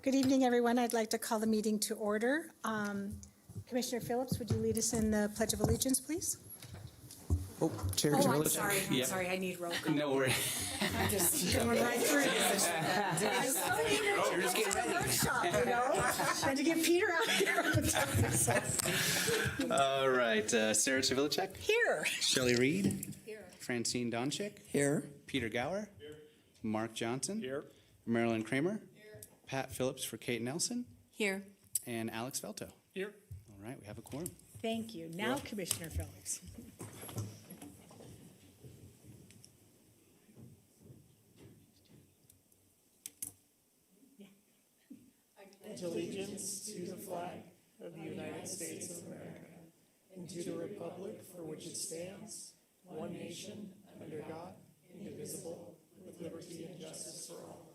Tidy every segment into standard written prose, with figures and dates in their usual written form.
Good evening, everyone. I'd like to call the meeting to order. Commissioner Phillips, would you lead us in the Pledge of Allegiance, please? Oh, Chair I'm Village. sorry. I'm Yeah. sorry. I need roll call. No worries. I'm just going right through this. Just get ready. Workshop, you know? Trying to get Peter out here. All right, Sarah Civilicek. Here. Shelley Reed. Here. Francine Donchik. Here. Peter Gower. Here. Mark Johnson. Here. Marilyn Kramer. Here. Pat Phillips for Kate Nelson. Here. And Alex Velto. Here. All right, we have a quorum. Thank you. Now, Commissioner Phillips. Allegiance to the flag of the United States of America and to the republic for which it stands, one nation, under God, indivisible, with liberty and justice for all.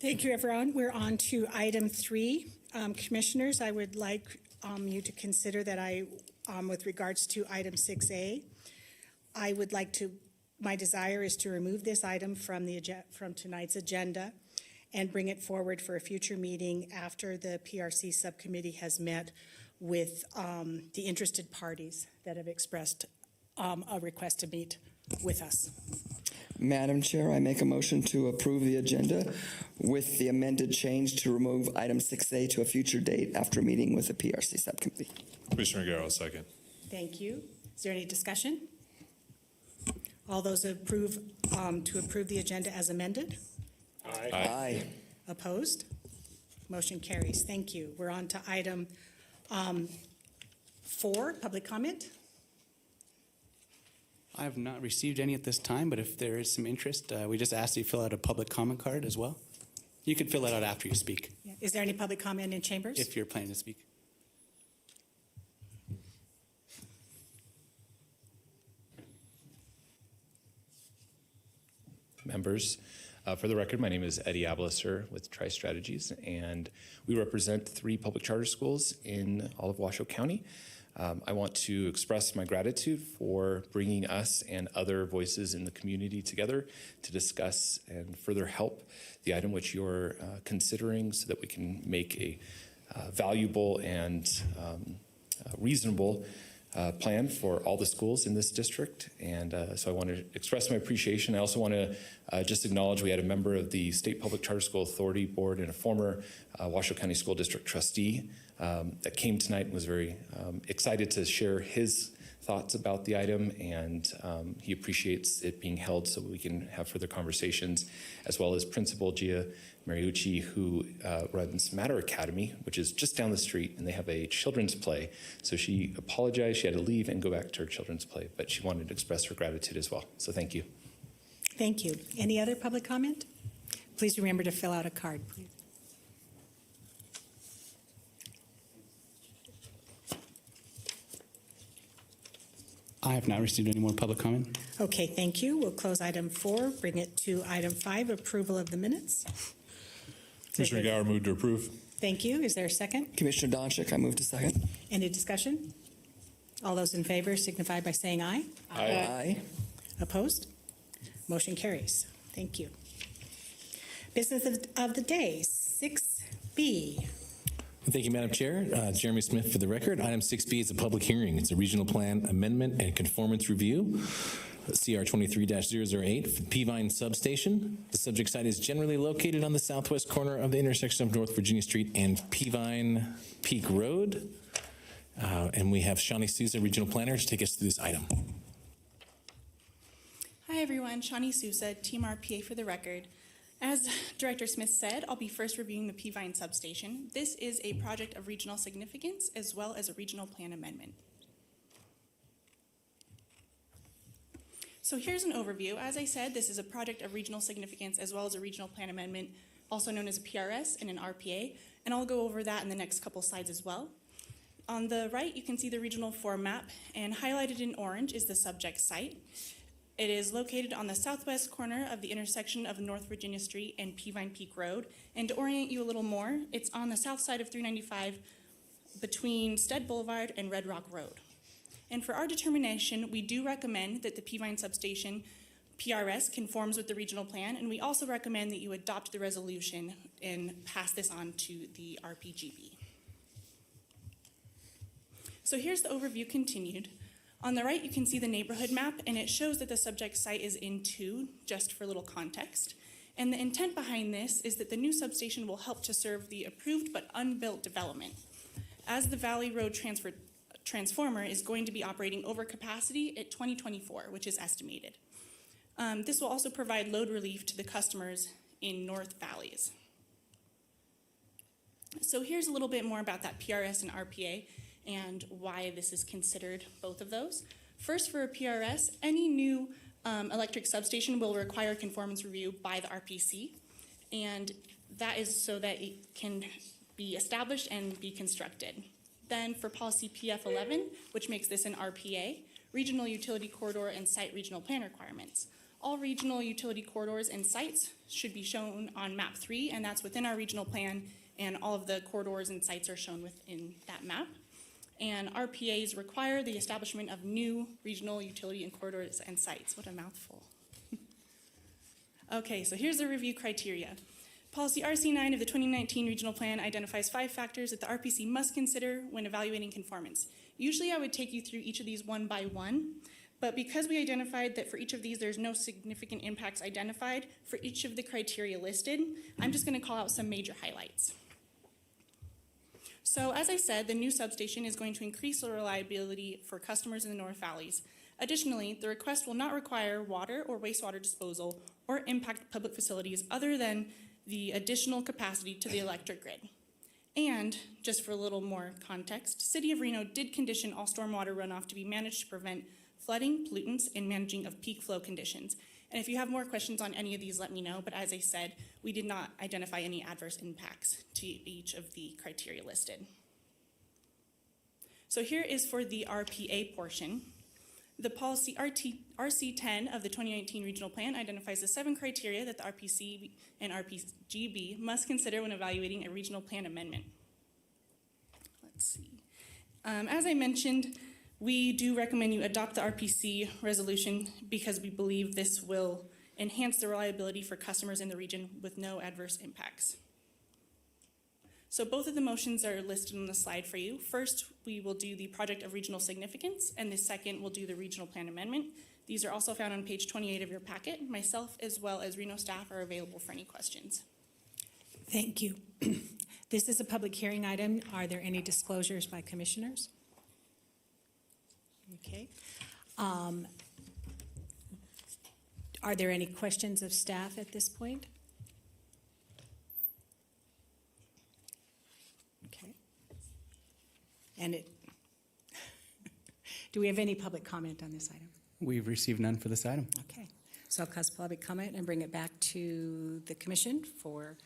Thank you, everyone. We're on to item 3. Commissioners, I would like you to consider that with regards to item 6A, I would like to, my desire is to remove this item from tonight's agenda and bring it forward for a future meeting after the PRC subcommittee has met with the interested parties that have expressed a request to meet with us. Madam Chair, I make a motion to approve the agenda with the amended change to remove item 6A to a future date after meeting with the PRC subcommittee. Commissioner Garrow, second. Thank you. Is there any discussion? All those approve to approve the agenda as amended? Aye. Aye. Opposed? Motion carries. Thank you. We're on to item 4, public comment. I have not received any at this time, but if there is some interest, we just ask that you fill out a public comment card as well. You can fill it out after you speak, Is there any public comment in chambers? if you're planning to speak. Members, for the record, my name is Eddie Ablisser with Tri-Strategies, and we represent 3 public charter schools in all of Washoe County. I want to express my gratitude for bringing us and other voices in the community together to discuss and further help the item which you're considering so that we can make a valuable and reasonable plan for all the schools in this district. And so I want to express my appreciation. I also want to just acknowledge we had a member of the State Public Charter School Authority Board and a former Washoe County School District trustee that came tonight and was very excited to share his thoughts about the item, and he appreciates it being held so we can have further conversations, as well as Principal Gia Mariucci, who runs Matter Academy, which is just down the street, and they have a children's play. So she apologized, she had to leave and go back to her children's play, but she wanted to express her gratitude as well. So thank you. Thank you. Any other public comment? Please remember to fill out a card, please. I have not received any more public comment. Okay, thank you. We'll close item 4, bring it to item 5, approval of the minutes. Commissioner Gower, move to approve. Thank you. Is there a second? Commissioner Donchik, I move to second. Any discussion? All those in favor signify by saying aye. Aye. Opposed? Motion carries. Thank you. Business of the day, 6B. Thank you, Madam Chair. Jeremy Smith for the record. Item 6B is a public hearing. It's a regional plan amendment and conformance review, CR 23-008, for Peavine Substation. The subject site is generally located on the southwest corner of the intersection of North Virginia Street and Peavine Peak Road. And we have Shawnee Souza, Regional Planner, to take us through this item. Hi everyone, Shawnee Souza, Team RPA for the record. As Director Smith said, I'll be first reviewing the Peavine Substation. This is a project of regional significance as well as a regional plan amendment. So here's an overview. As I said, this is a project of regional significance as well as a regional plan amendment, also known as a PRS and an RPA, and I'll go over that in the next couple slides as well. On the right, you can see the regional form map, and highlighted in orange is the subject site. It is located on the southwest corner of the intersection of North Virginia Street and Peavine Peak Road. And to orient you a little more, it's on the south side of 395 between Stead Boulevard and Red Rock Road. And for our determination, we do recommend that the Peavine Substation PRS conforms with the regional plan, and we also recommend that you adopt the resolution and pass this on to the RPGB. So here's the overview continued. On the right, you can see the neighborhood map, and it shows that the subject site is in 2, just for a little context. And the intent behind this is that the new substation will help to serve the approved but unbuilt development. As the Valley Road transformer is going to be operating over capacity at 2024, which is estimated. This will also provide load relief to the customers in North Valleys. So here's a little bit more about that PRS and RPA and why this is considered both of those. First, for a PRS, any new electric substation will require conformance review by the RPC, and that is so that it can be established and be constructed. Then for policy PF11, which makes this an RPA, regional utility corridor and site regional plan requirements. All regional utility corridors and sites should be shown on map 3, and that's within our regional plan, and all of the corridors and sites are shown within that map. And RPAs require the establishment of new regional utility and corridors and sites. What a mouthful. Okay, so here's the review criteria. Policy RC9 of the 2019 Regional Plan identifies 5 factors that the RPC must consider when evaluating conformance. Usually I would take you through each of these one by one, but because we identified that for each of these there's no significant impacts identified for each of the criteria listed, I'm just going to call out some major highlights. So as I said, the new substation is going to increase the reliability for customers in the North Valleys. Additionally, the request will not require water or wastewater disposal or impact public facilities other than the additional capacity to the electric grid. And, just for a little more context, City of Reno did condition all stormwater runoff to be managed to prevent flooding, pollutants, and managing of peak flow conditions. And if you have more questions on any of these, let me know. But as I said, we did not identify any adverse impacts to each of the criteria listed. So here is for the RPA portion. The policy RC10 of the 2019 Regional Plan identifies the 7 criteria that the RPC and RPGB must consider when evaluating a regional plan amendment. Let's see. As I mentioned, we do recommend you adopt the RPC resolution because we believe this will enhance the reliability for customers in the region with no adverse impacts. So both of the motions are listed on the slide for you. First, we will do the project of regional significance, and the second will do the regional plan amendment. These are also found on page 28 of your packet. Myself, as well as Reno staff, are available for any questions. Thank you. This is a public hearing item. Are there any disclosures by commissioners? Okay. Are there any questions of staff at this point? Okay. And do we have any public comment on this item? We've received none for this item. Okay. So I'll close public comment and bring it back to the commission for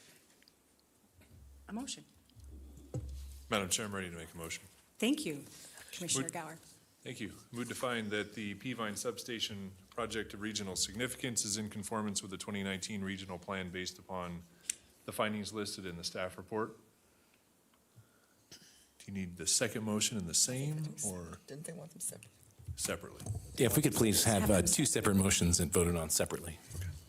a motion. Madam Chair, I'm ready to make a motion. Thank you, Commissioner Gower. Thank you. Move to find that the Peavine Substation project of regional significance is in conformance with the 2019 regional plan based upon the findings listed in the staff report. Do you need the second motion in the same or Didn't they want them separate? separately? Yeah, if we could please have 2 separate motions and voted on separately.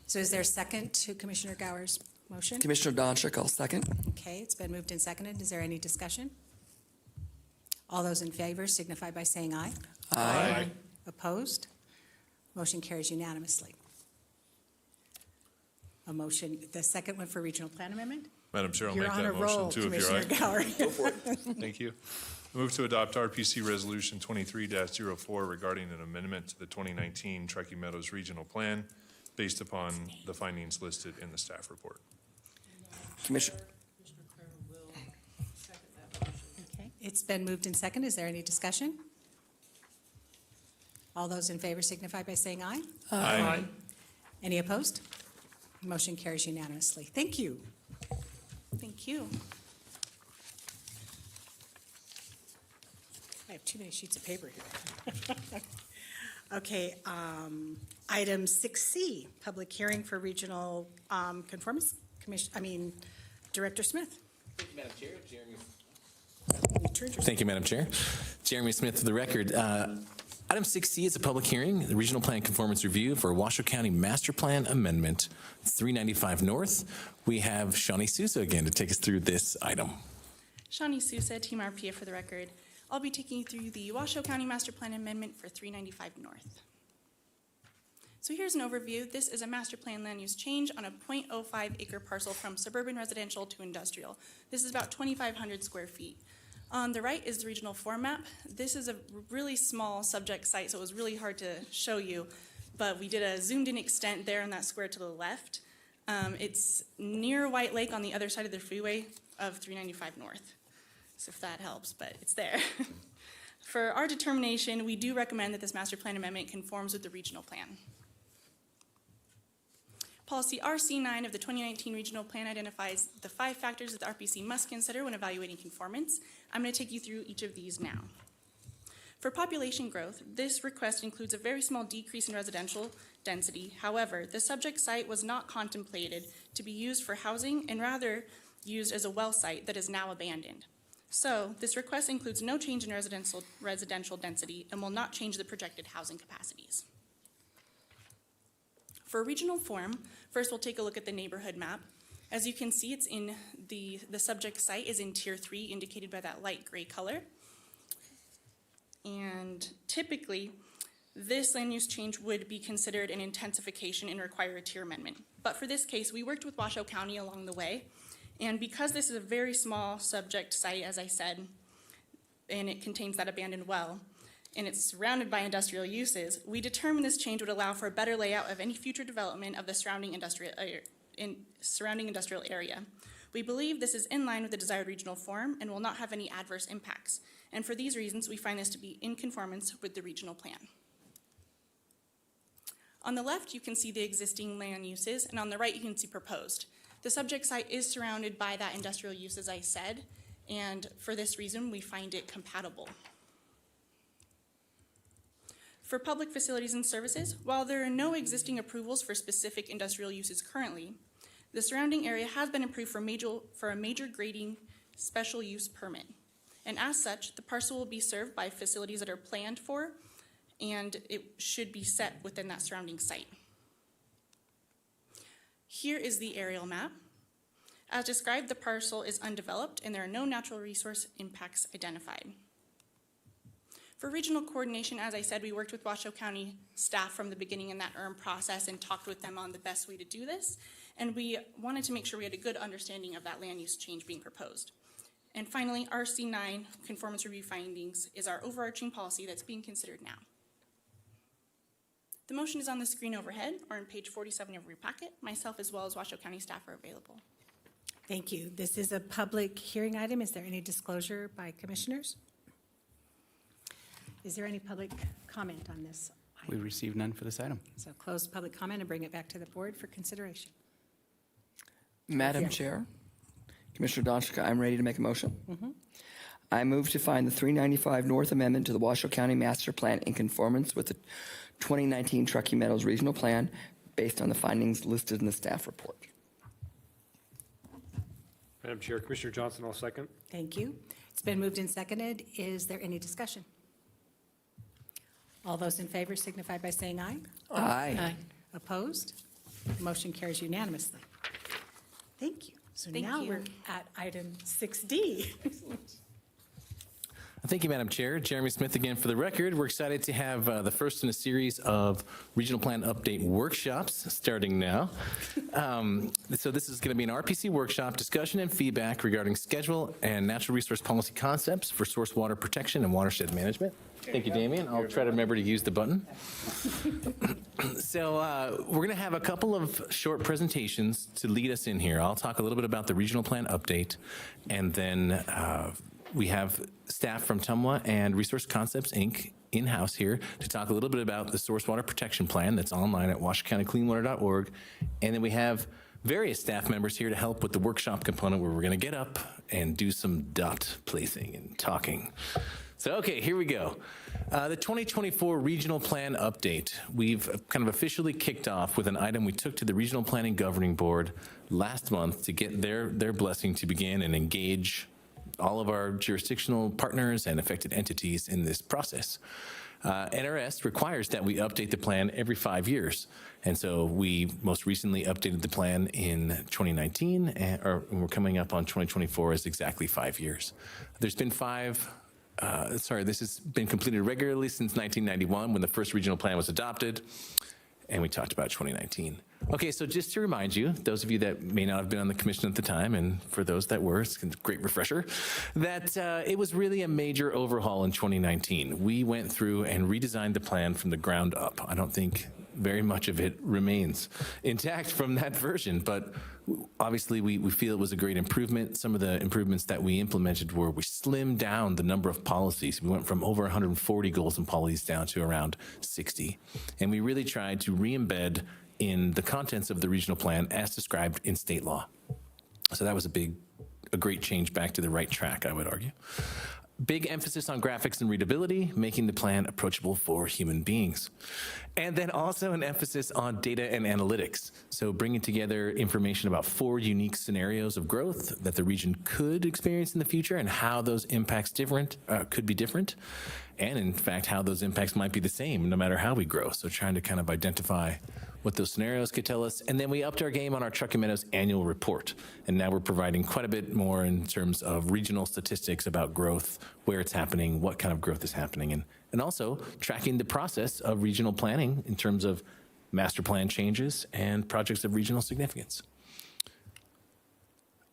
So is there a second to Commissioner Gower's motion? Commissioner Donchik, I'll second. Okay, it's been moved and seconded. Is there any discussion? All those in favor signify by saying aye. Aye. Opposed? Motion carries unanimously. A motion, the second one for regional plan amendment? Madam Chair, I'll You're make on a that motion roll, too, if you're Commissioner right. Gower. Thank you. Move to adopt RPC Resolution 23-04 regarding an amendment to the 2019 Truckee Meadows Regional Plan based upon the findings listed in the staff report. Commissioner, Okay, it's been moved and seconded. Is there any discussion? All those in favor signify by saying aye. Aye. Any opposed? Motion carries unanimously. Thank you. Thank you. I have too many sheets of paper here. Okay, item 6C, public hearing for regional conformance commission, Director Smith. Thank you, Madam Chair. Jeremy. You turned yourself. Thank you, Madam Chair. Jeremy Smith for the record. Item 6C is a public hearing, the Regional Plan Conformance Review for Washoe County Master Plan Amendment 395 North. We have Shawnee Sousa again to take us through this item. Shawnee Sousa, Team RPA for the record. I'll be taking you through the Washoe County Master Plan Amendment for 395 North. So here's an overview. This is a master plan land use change on a 0.05 acre parcel from suburban residential to industrial. This is about 2,500 square feet. On the right is the regional form map. This is a really small subject site, so it was really hard to show you, but we did a zoomed in extent there in that square to the left. It's near White Lake on the other side of the freeway of 395 North. So if that helps, but it's there. For our determination, we do recommend that this master plan amendment conforms with the regional plan. Policy RC9 of the 2019 regional plan identifies the 5 factors that the RPC must consider when evaluating conformance. I'm going to take you through each of these now. For population growth, this request includes a very small decrease in residential density. However, the subject site was not contemplated to be used for housing and rather used as a well site that is now abandoned. So this request includes no change in residential density and will not change the projected housing capacities. For regional form, first we'll take a look at the neighborhood map. As you can see, it's in the subject site is in tier 3, indicated by that light gray color. And typically, this land use change would be considered an intensification and require a tier amendment. But for this case, we worked with Washoe County along the way. And because this is a very small subject site, as I said, and it contains that abandoned well, and it's surrounded by industrial uses, we determined this change would allow for a better layout of any future development of the surrounding industrial area. We believe this is in line with the desired regional form and will not have any adverse impacts. And for these reasons, we find this to be in conformance with the regional plan. On the left, you can see the existing land uses, and on the right, you can see proposed. The subject site is surrounded by that industrial use, as I said, and for this reason, we find it compatible. For public facilities and services, while there are no existing approvals for specific industrial uses currently, the surrounding area has been approved for a major grading special use permit. And as such, the parcel will be served by facilities that are planned for, and it should be set within that surrounding site. Here is the aerial map. As described, the parcel is undeveloped and there are no natural resource impacts identified. For regional coordination, as I said, we worked with Washoe County staff from the beginning in that process and talked with them on the best way to do this. And we wanted to make sure we had a good understanding of that land use change being proposed. And finally, RC9 conformance review findings is our overarching policy that's being considered now. The motion is on the screen overhead or on page 47 of your packet. Myself as well as Washoe County staff are available. Thank you. This is a public hearing item. Is there any disclosure by commissioners? Is there any public comment on this We item? received none for this item. So close public comment and bring it back to the board for consideration. Madam Yeah. Chair, Commissioner Donchika, I'm ready to make a motion. I move to find the 395 North Amendment to the Washoe County Master Plan in conformance with the 2019 Truckee Meadows Regional Plan based on the findings listed in the staff report. Madam Chair, Commissioner Johnson, I'll second. Thank you. It's been moved and seconded. Is there any discussion? All those in favor signify by saying aye. Aye. Opposed? Motion carries unanimously. Thank you. So Thank now you. we're at item 6D. Thank you, Madam Chair. Jeremy Smith again for the record. We're excited to have the first in a series of regional plan update workshops starting now. So this is going to be an RPC workshop, discussion and feedback regarding schedule and natural resource policy concepts for source water protection and watershed management. Thank you, Damien. I'll try to remember to use the button. So we're going to have a couple of short presentations to lead us in here. I'll talk a little bit about the regional plan update, and then we have staff from TUMWA and Resource Concepts, Inc. in-house here to talk a little bit about the source water protection plan that's online at washoecountycleanwater.org. And then we have various staff members here to help with the workshop component where we're going to get up and do some dot placing and talking. So, okay, here we go. The 2024 Regional Plan Update. We've kind of officially kicked off with an item we took to the Regional Planning Governing Board last month to get their blessing to begin and engage all of our jurisdictional partners and affected entities in this process. NRS requires that we update the plan every 5 years. And so we most recently updated the plan in 2019, and we're coming up on 2024 as exactly 5 years. There's been this has been completed regularly since 1991 when the first regional plan was adopted, and we talked about 2019. Okay, so just to remind you, those of you that may not have been on the commission at the time, and for those that were, it's a great refresher, that it was really a major overhaul in 2019. We went through and redesigned the plan from the ground up. I don't think very much of it remains intact from that version, but obviously we feel it was a great improvement. Some of the improvements that we implemented were we slimmed down the number of policies. We went from over 140 goals and policies down to around 60. And we really tried to re-embed in the contents of the regional plan as described in state law. So that was a great change back to the right track, I would argue. Big emphasis on graphics and readability, making the plan approachable for human beings. And then also an emphasis on data and analytics. So bringing together information about 4 unique scenarios of growth that the region could experience in the future and how those impacts could be different. And in fact, how those impacts might be the same no matter how we grow. So trying to kind of identify what those scenarios could tell us. And then we upped our game on our Truckee Meadows annual report. And now we're providing quite a bit more in terms of regional statistics about growth, where it's happening, what kind of growth is happening, and also tracking the process of regional planning in terms of master plan changes and projects of regional significance.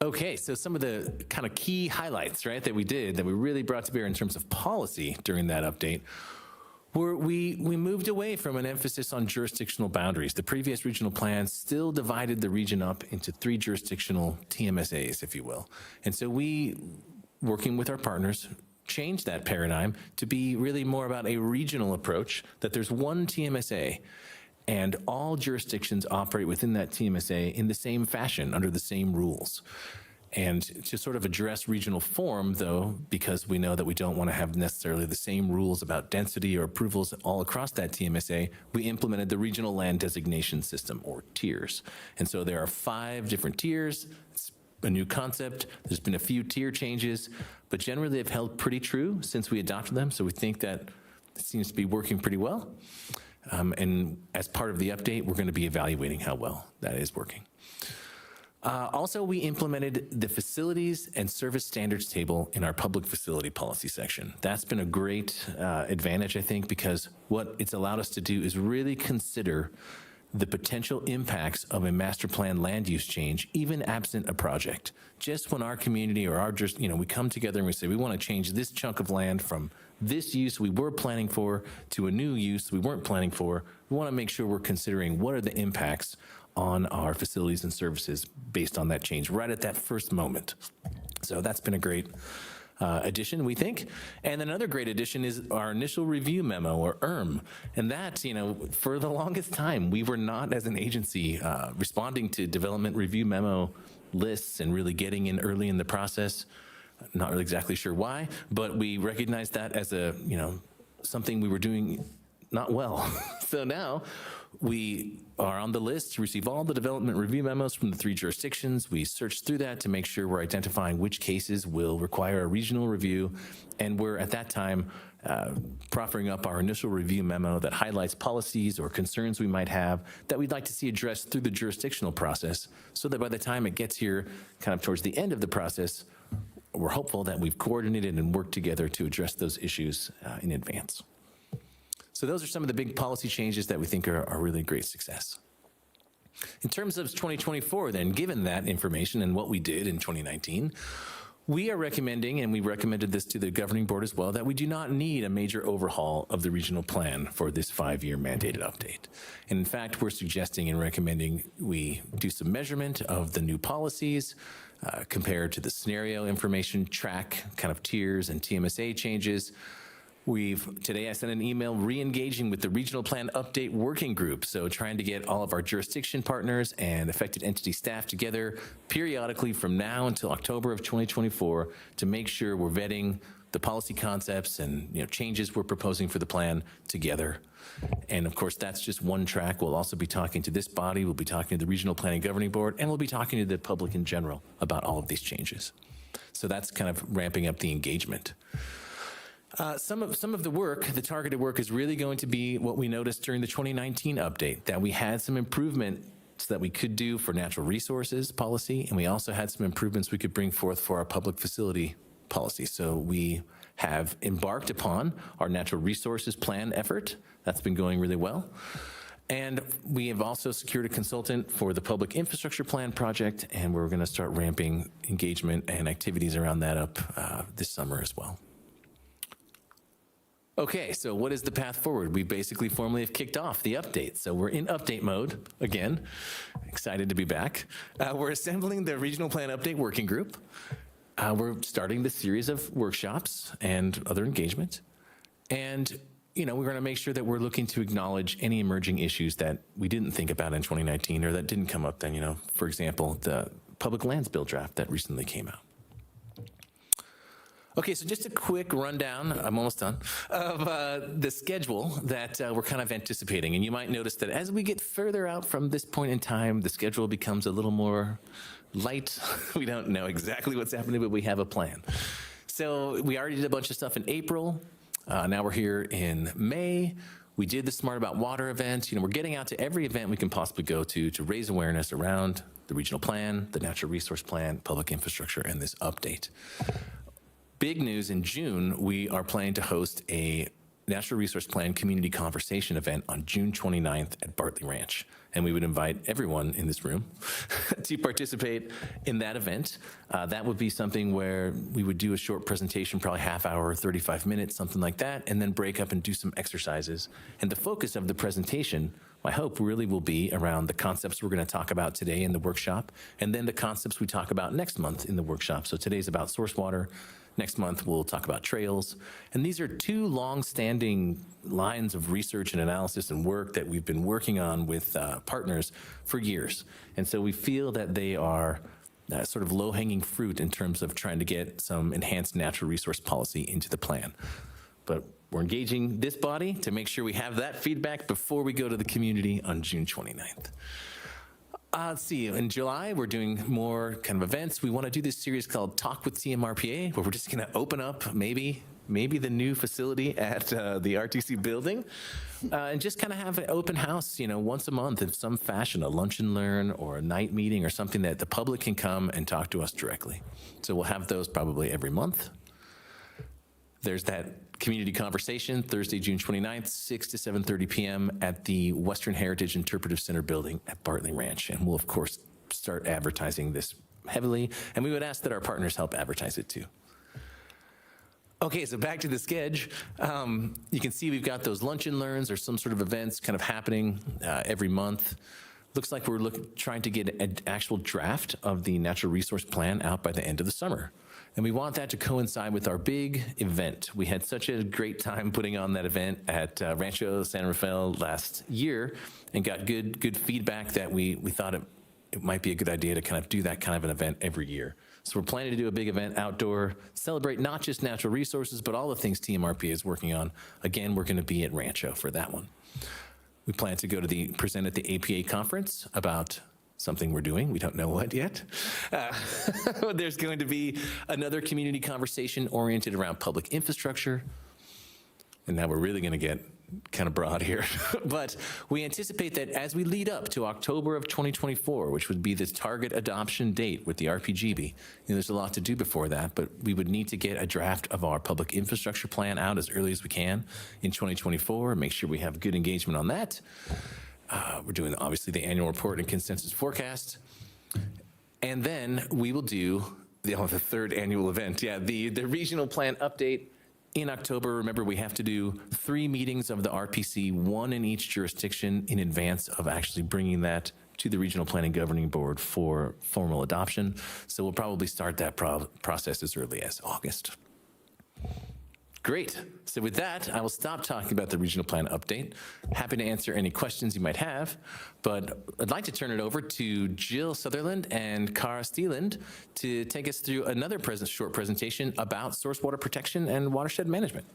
Okay, so some of the kind of key highlights, right, that we really brought to bear in terms of policy during that update we moved away from an emphasis on jurisdictional boundaries. The previous regional plan still divided the region up into 3 jurisdictional TMSAs, if you will. And so we, working with our partners, changed that paradigm to be really more about a regional approach, that there's one TMSA and all jurisdictions operate within that TMSA in the same fashion, under the same rules. And to sort of address regional form, though, because we know that we don't want to have necessarily the same rules about density or approvals all across that TMSA, we implemented the Regional Land Designation System, or tiers. And so there are 5 different tiers. It's a new concept. There's been a few tier changes, but generally they've held pretty true since we adopted them. So we think that it seems to be working pretty well. And as part of the update, we're going to be evaluating how well that is working. Also, we implemented the facilities and service standards table in our public facility policy section. That's been a great advantage, I think, because what it's allowed us to do is really consider the potential impacts of a master plan land use change, even absent a project. Just when our community or we come together and we say, we want to change this chunk of land from this use we were planning for to a new use we weren't planning for, we want to make sure we're considering what are the impacts on our facilities and services based on that change right at that first moment. So that's been a great addition, we think. And another great addition is our initial review memo, or IRM. And that, for the longest time, we were not, as an agency, responding to development review memo lists and really getting in early in the process. Not really exactly sure why, but we recognized that as something we were doing not well. So now we are on the list to receive all the development review memos from the 3 jurisdictions. We search through that to make sure we're identifying which cases will require a regional review. And we're at that time proffering up our initial review memo that highlights policies or concerns we might have that we'd like to see addressed through the jurisdictional process, so that by the time it gets here kind of towards the end of the process, we're hopeful that we've coordinated and worked together to address those issues in advance. So those are some of the big policy changes that we think are really a great success. In terms of 2024 then, given that information and what we did in 2019, we are recommending, and we recommended this to the governing board as well, that we do not need a major overhaul of the regional plan for this 5-year mandated update. And in fact, we're suggesting and recommending we do some measurement of the new policies, compared to the scenario information, track kind of tiers and TMSA changes. Today I sent an email re-engaging with the Regional Plan Update Working Group, so trying to get all of our jurisdiction partners and affected entity staff together periodically from now until October of 2024 to make sure we're vetting the policy concepts and changes we're proposing for the plan together. And of course, that's just one track. We'll also be talking to this body, we'll be talking to the Regional Planning Governing Board, and we'll be talking to the public in general about all of these changes. So that's kind of ramping up the engagement. Some of the work, the targeted work, is really going to be what we noticed during the 2019 update, that we had some improvements that we could do for natural resources policy, and we also had some improvements we could bring forth for our public facility policy. So we have embarked upon our natural resources plan effort. That's been going really well. And we have also secured a consultant for the public infrastructure plan project, and we're going to start ramping engagement and activities around that up this summer as well. Okay, so what is the path forward? We basically formally have kicked off the update. So we're in update mode again. Excited to be back. We're assembling the regional plan update working group. We're starting the series of workshops and other engagement. And, we're going to make sure that we're looking to acknowledge any emerging issues that we didn't think about in 2019 or that didn't come up then, for example, the public lands bill draft that recently came out. Okay, so just a quick rundown, I'm almost done, of the schedule that we're kind of anticipating. And you might notice that as we get further out from this point in time, the schedule becomes a little more light. We don't know exactly what's happening, but we have a plan. So we already did a bunch of stuff in April. Now we're here in May. We did the Smart About Water event. We're getting out to every event we can possibly go to raise awareness around the regional plan, the natural resource plan, public infrastructure, and this update. Big news, in June, we are planning to host a Natural Resource Plan community conversation event on June 29th at Bartley Ranch. And we would invite everyone in this room to participate in that event. That would be something where we would do a short presentation, probably half hour, 35 minutes, something like that, and then break up and do some exercises. And the focus of the presentation, my hope, really will be around the concepts we're going to talk about today in the workshop, and then the concepts we talk about next month in the workshop. So today's about source water. Next month, we'll talk about trails. And these are two long-standing lines of research and analysis and work that we've been working on with partners for years. And so we feel that they are sort of low-hanging fruit in terms of trying to get some enhanced natural resource policy into the plan. But we're engaging this body to make sure we have that feedback before we go to the community on June 29th. Let's see, in July, we're doing more kind of events. We want to do this series called Talk with TMRPA, where we're just going to open up maybe the new facility at the RTC building, and just kind of have an open house, once a month in some fashion, a lunch and learn or a night meeting or something that the public can come and talk to us directly. So we'll have those probably every month. There's that community conversation, Thursday, June 29th, 6 to 7:30 p.m. at the Western Heritage Interpretive Center building at Bartley Ranch. And we'll, of course, start advertising this heavily. And we would ask that our partners help advertise it, too. Okay, so back to the schedule. You can see we've got those lunch and learns or some sort of events kind of happening every month. Looks like we're trying to get an actual draft of the natural resource plan out by the end of the summer. And we want that to coincide with our big event. We had such a great time putting on that event at Rancho San Rafael last year and got good feedback that we thought it might be a good idea to kind of do that kind of an event every year. So we're planning to do a big event outdoor, celebrate not just natural resources, but all the things TMRPA is working on. Again, we're going to be at Rancho for that one. We plan to go to present at the APA conference about something we're doing. We don't know what yet. There's going to be another community conversation oriented around public infrastructure. And now we're really going to get kind of broad here. But we anticipate that as we lead up to October of 2024, which would be the target adoption date with the RPGB, there's a lot to do before that, but we would need to get a draft of our public infrastructure plan out as early as we can in 2024 and make sure we have good engagement on that. We're doing, obviously, the annual report and consensus forecast. And then we will do the third annual event. The regional plan update in October. Remember, we have to do 3 meetings of the RPC, 1 in each jurisdiction, in advance of actually bringing that to the Regional Planning Governing Board for formal adoption. So we'll probably start that process as early as August. Great. So with that, I will stop talking about the regional plan update. Happy to answer any questions you might have, but I'd like to turn it over to Jill Sutherland and Cara Steeland to take us through another short presentation about source water protection and watershed management.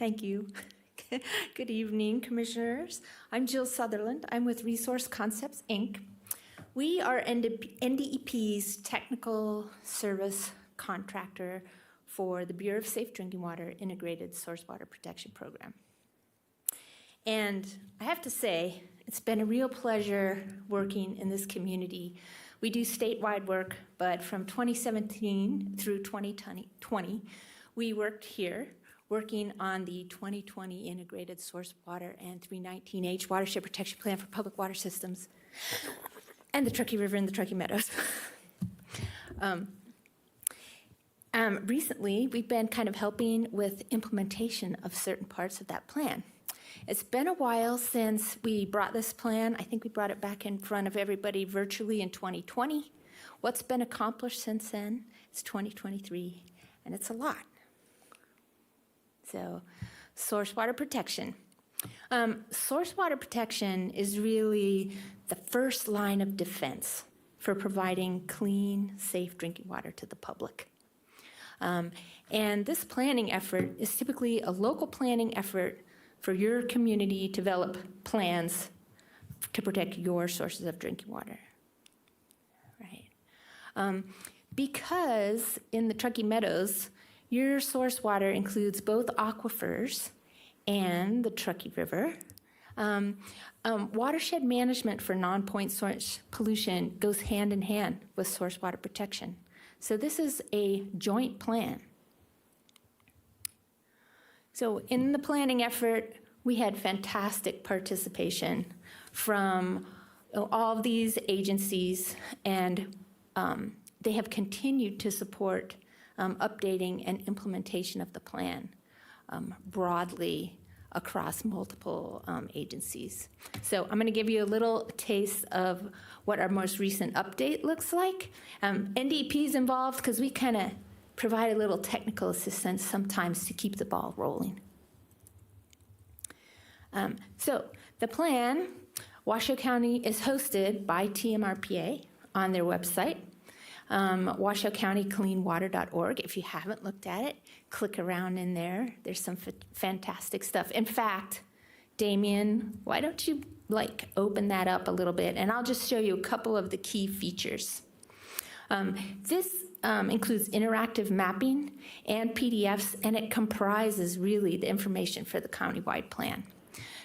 Thank you. Good evening, Commissioners. I'm Jill Sutherland. I'm with Resource Concepts, Inc. We are NDEP's technical service contractor for the Bureau of Safe Drinking Water Integrated Source Water Protection Program. And I have to say, it's been a real pleasure working in this community. We do statewide work, but from 2017 through 2020, we worked here, working on the 2020 Integrated Source Water and 319H Watershed Protection Plan for Public Water Systems, and the Truckee River and the Truckee Meadows. Recently, we've been kind of helping with implementation of certain parts of that plan. It's been a while since we brought this plan. I think we brought it back in front of everybody virtually in 2020. What's been accomplished since then? It's 2023, and it's a lot. So, source water protection. Source water protection is really the first line of defense for providing clean, safe drinking water to the public. And this planning effort is typically a local planning effort for your community to develop plans to protect your sources of drinking water, right? Because in the Truckee Meadows, your source water includes both aquifers and the Truckee River. Watershed management for non-point source pollution goes hand in hand with source water protection. So this is a joint plan. So in the planning effort, we had fantastic participation from all of these agencies, and they have continued to support updating and implementation of the plan broadly across multiple agencies. So I'm going to give you a little taste of what our most recent update looks like. NDEP is involved because we kind of provide a little technical assistance sometimes to keep the ball rolling. So the plan, Washoe County is hosted by TMRPA on their website, WashoeCountyCleanWater.org. If you haven't looked at it, click around in there. There's some fantastic stuff. In fact, Damien, why don't you open that up a little bit, and I'll just show you a couple of the key features. This includes interactive mapping and PDFs, and it comprises really the information for the countywide plan.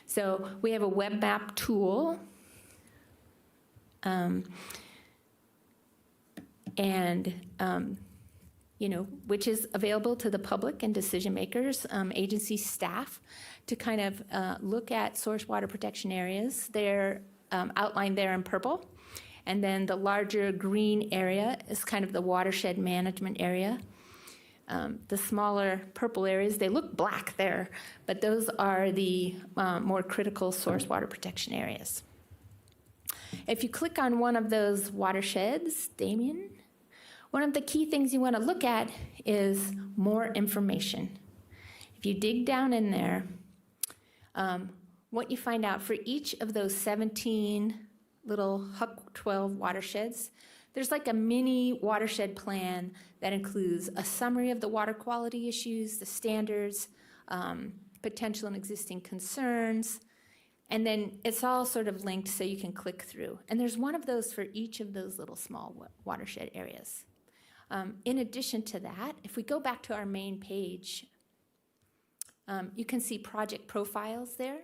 So we have a web map tool, which is available to the public and decision makers, agency staff, to kind of look at source water protection areas. They're outlined there in purple. And then the larger green area is kind of the watershed management area. The smaller purple areas, they look black there, but those are the more critical source water protection areas. If you click on one of those watersheds, Damien, one of the key things you want to look at is more information. If you dig down in there, what you find out for each of those 17 little Huck 12 watersheds, there's like a mini watershed plan that includes a summary of the water quality issues, the standards, potential and existing concerns, and then it's all sort of linked so you can click through. And there's one of those for each of those little small watershed areas. In addition to that, if we go back to our main page, you can see project profiles there.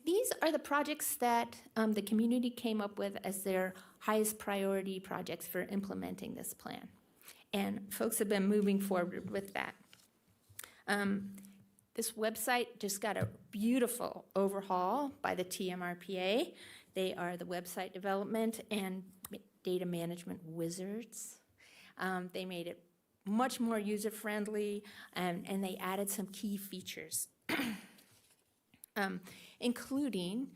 These are the projects that the community came up with as their highest priority projects for implementing this plan. And folks have been moving forward with that. This website just got a beautiful overhaul by the TMRPA. They are the website development and data management wizards. They made it much more user-friendly, and they added some key features, including,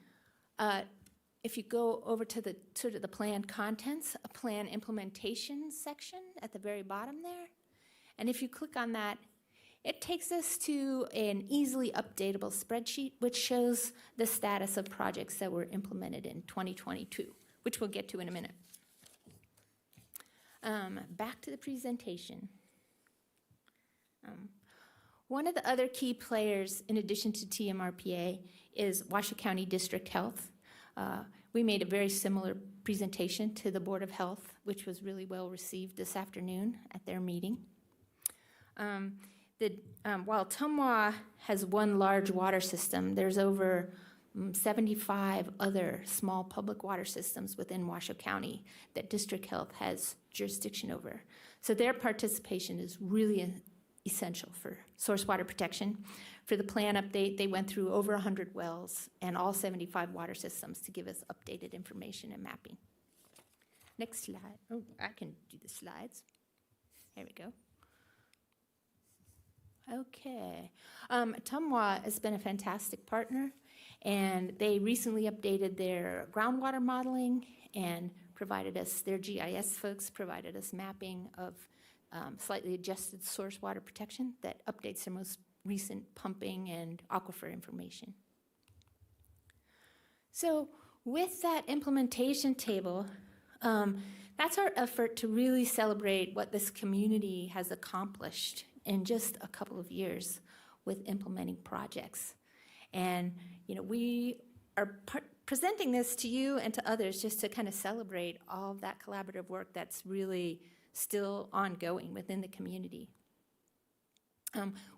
if you go over to the sort of the plan contents, a plan implementation section at the very bottom there. And if you click on that, it takes us to an easily updatable spreadsheet, which shows the status of projects that were implemented in 2022, which we'll get to in a minute. Back to the presentation. One of the other key players, in addition to TMRPA, is Washoe County District Health. We made a very similar presentation to the Board of Health, which was really well received this afternoon at their meeting. While Tumwa has one large water system, there's over 75 other small public water systems within Washoe County that District Health has jurisdiction over. So their participation is really essential for source water protection. For the plan update, they went through over 100 wells and all 75 water systems to give us updated information and mapping. Next slide. Oh, I can do the slides. There we go. Okay. Tumwa has been a fantastic partner, and they recently updated their groundwater modeling and provided us, their GIS folks provided us mapping of slightly adjusted source water protection that updates their most recent pumping and aquifer information. So with that implementation table, that's our effort to really celebrate what this community has accomplished in just a couple of years with implementing projects. And, we are presenting this to you and to others just to kind of celebrate all of that collaborative work that's really still ongoing within the community.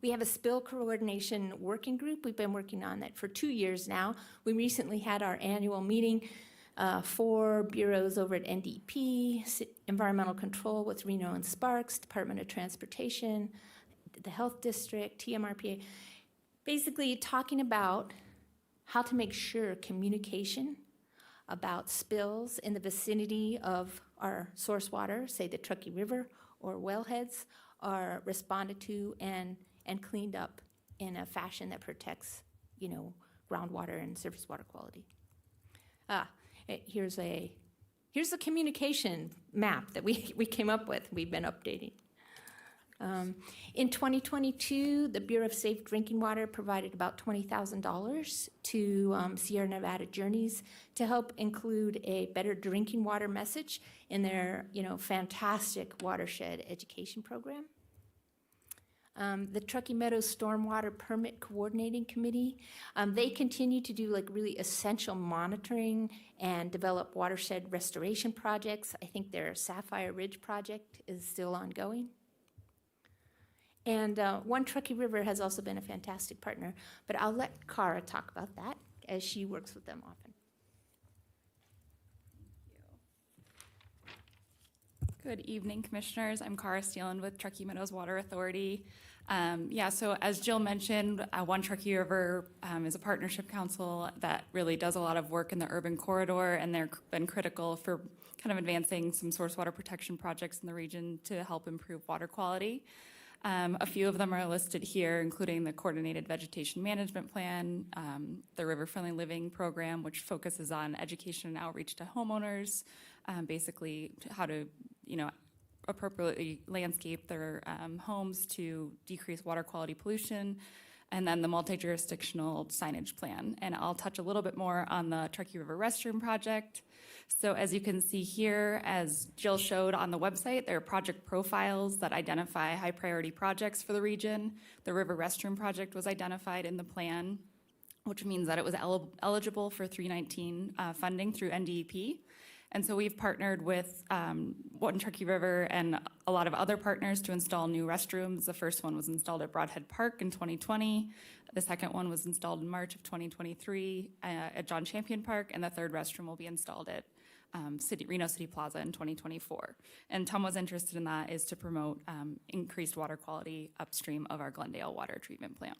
We have a spill coordination working group. We've been working on that for 2 years now. We recently had our annual meeting, 4 bureaus over at NDP, Environmental Control with Reno and Sparks, Department of Transportation, the Health District, TMRPA, basically talking about how to make sure communication about spills in the vicinity of our source water, say the Truckee River or wellheads, are responded to and cleaned up in a fashion that protects, groundwater and surface water quality. Here's a communication map that we came up with. We've been updating. In 2022, the Bureau of Safe Drinking Water provided about $20,000 to Sierra Nevada Journeys to help include a better drinking water message in their, fantastic watershed education program. The Truckee Meadows Stormwater Permit Coordinating Committee, they continue to do really essential monitoring and develop watershed restoration projects. I think their Sapphire Ridge project is still ongoing. And One Truckee River has also been a fantastic partner, but I'll let Cara talk about that as she works with them often. Good evening, Commissioners. I'm Cara Steeland with Truckee Meadows Water Authority. So as Jill mentioned, One Truckee River is a partnership council that really does a lot of work in the urban corridor, and they've been critical for kind of advancing some source water protection projects in the region to help improve water quality. A few of them are listed here, including the Coordinated Vegetation Management Plan, the River Friendly Living Program, which focuses on education and outreach to homeowners, basically how to, appropriately landscape their homes to decrease water quality pollution, and then the multi-jurisdictional signage plan. And I'll touch a little bit more on the Truckee River Restroom Project. So as you can see here, as Jill showed on the website, there are project profiles that identify high priority projects for the region. The River Restroom Project was identified in the plan, which means that it was eligible for 319 funding through NDEP. And so we've partnered with One Truckee River and a lot of other partners to install new restrooms. The first one was installed at Broadhead Park in 2020. The second one was installed in March of 2023 at John Champion Park, and the third restroom will be installed at Reno City Plaza in 2024. And Tom was interested in that is to promote increased water quality upstream of our Glendale water treatment plant.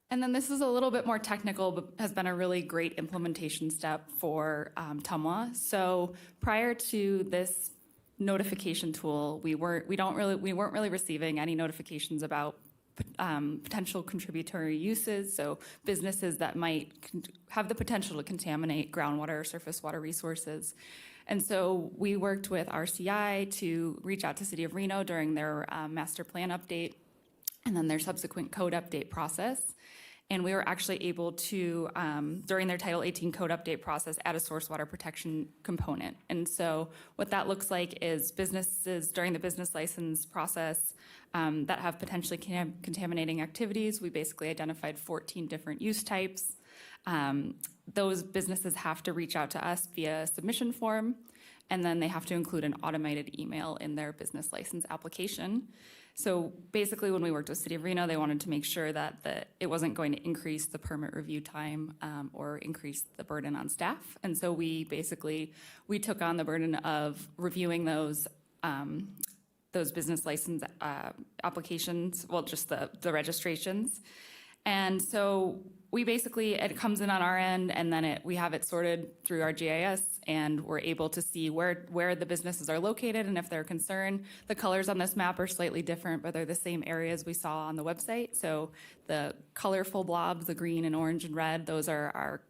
And then this is a little bit more technical, but has been a really great implementation step for Tumwa. So prior to this notification tool, we weren't really receiving any notifications about potential contributory uses, so businesses that might have the potential to contaminate groundwater or surface water resources. And so we worked with RCI to reach out to City of Reno during their master plan update and then their subsequent code update process. And we were actually able to, during their Title 18 code update process, add a source water protection component. And so what that looks like is businesses during the business license process that have potentially contaminating activities. We basically identified 14 different use types. Those businesses have to reach out to us via a submission form, and then they have to include an automated email in their business license application. So basically, when we worked with City of Reno, they wanted to make sure that it wasn't going to increase the permit review time or increase the burden on staff. And so we took on the burden of reviewing those business license applications, well, just the registrations. And so it comes in on our end, and then we have it sorted through our GIS, and we're able to see where the businesses are located and if they're concerned. The colors on this map are slightly different, but they're the same areas we saw on the website. So the colorful blobs, the green and orange and red, those are our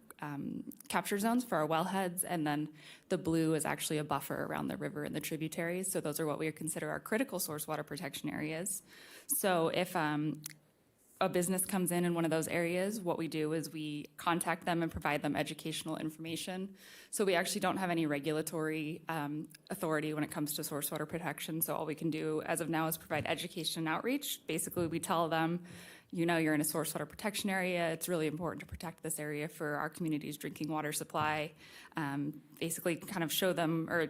capture zones for our wellheads, and then the blue is actually a buffer around the river and the tributaries. So those are what we consider our critical source water protection areas. So if a business comes in one of those areas, what we do is we contact them and provide them educational information. So we actually don't have any regulatory authority when it comes to source water protection. So all we can do as of now is provide education and outreach. Basically, we tell them, you're in a source water protection area. It's really important to protect this area for our community's drinking water supply. Basically kind of show them or,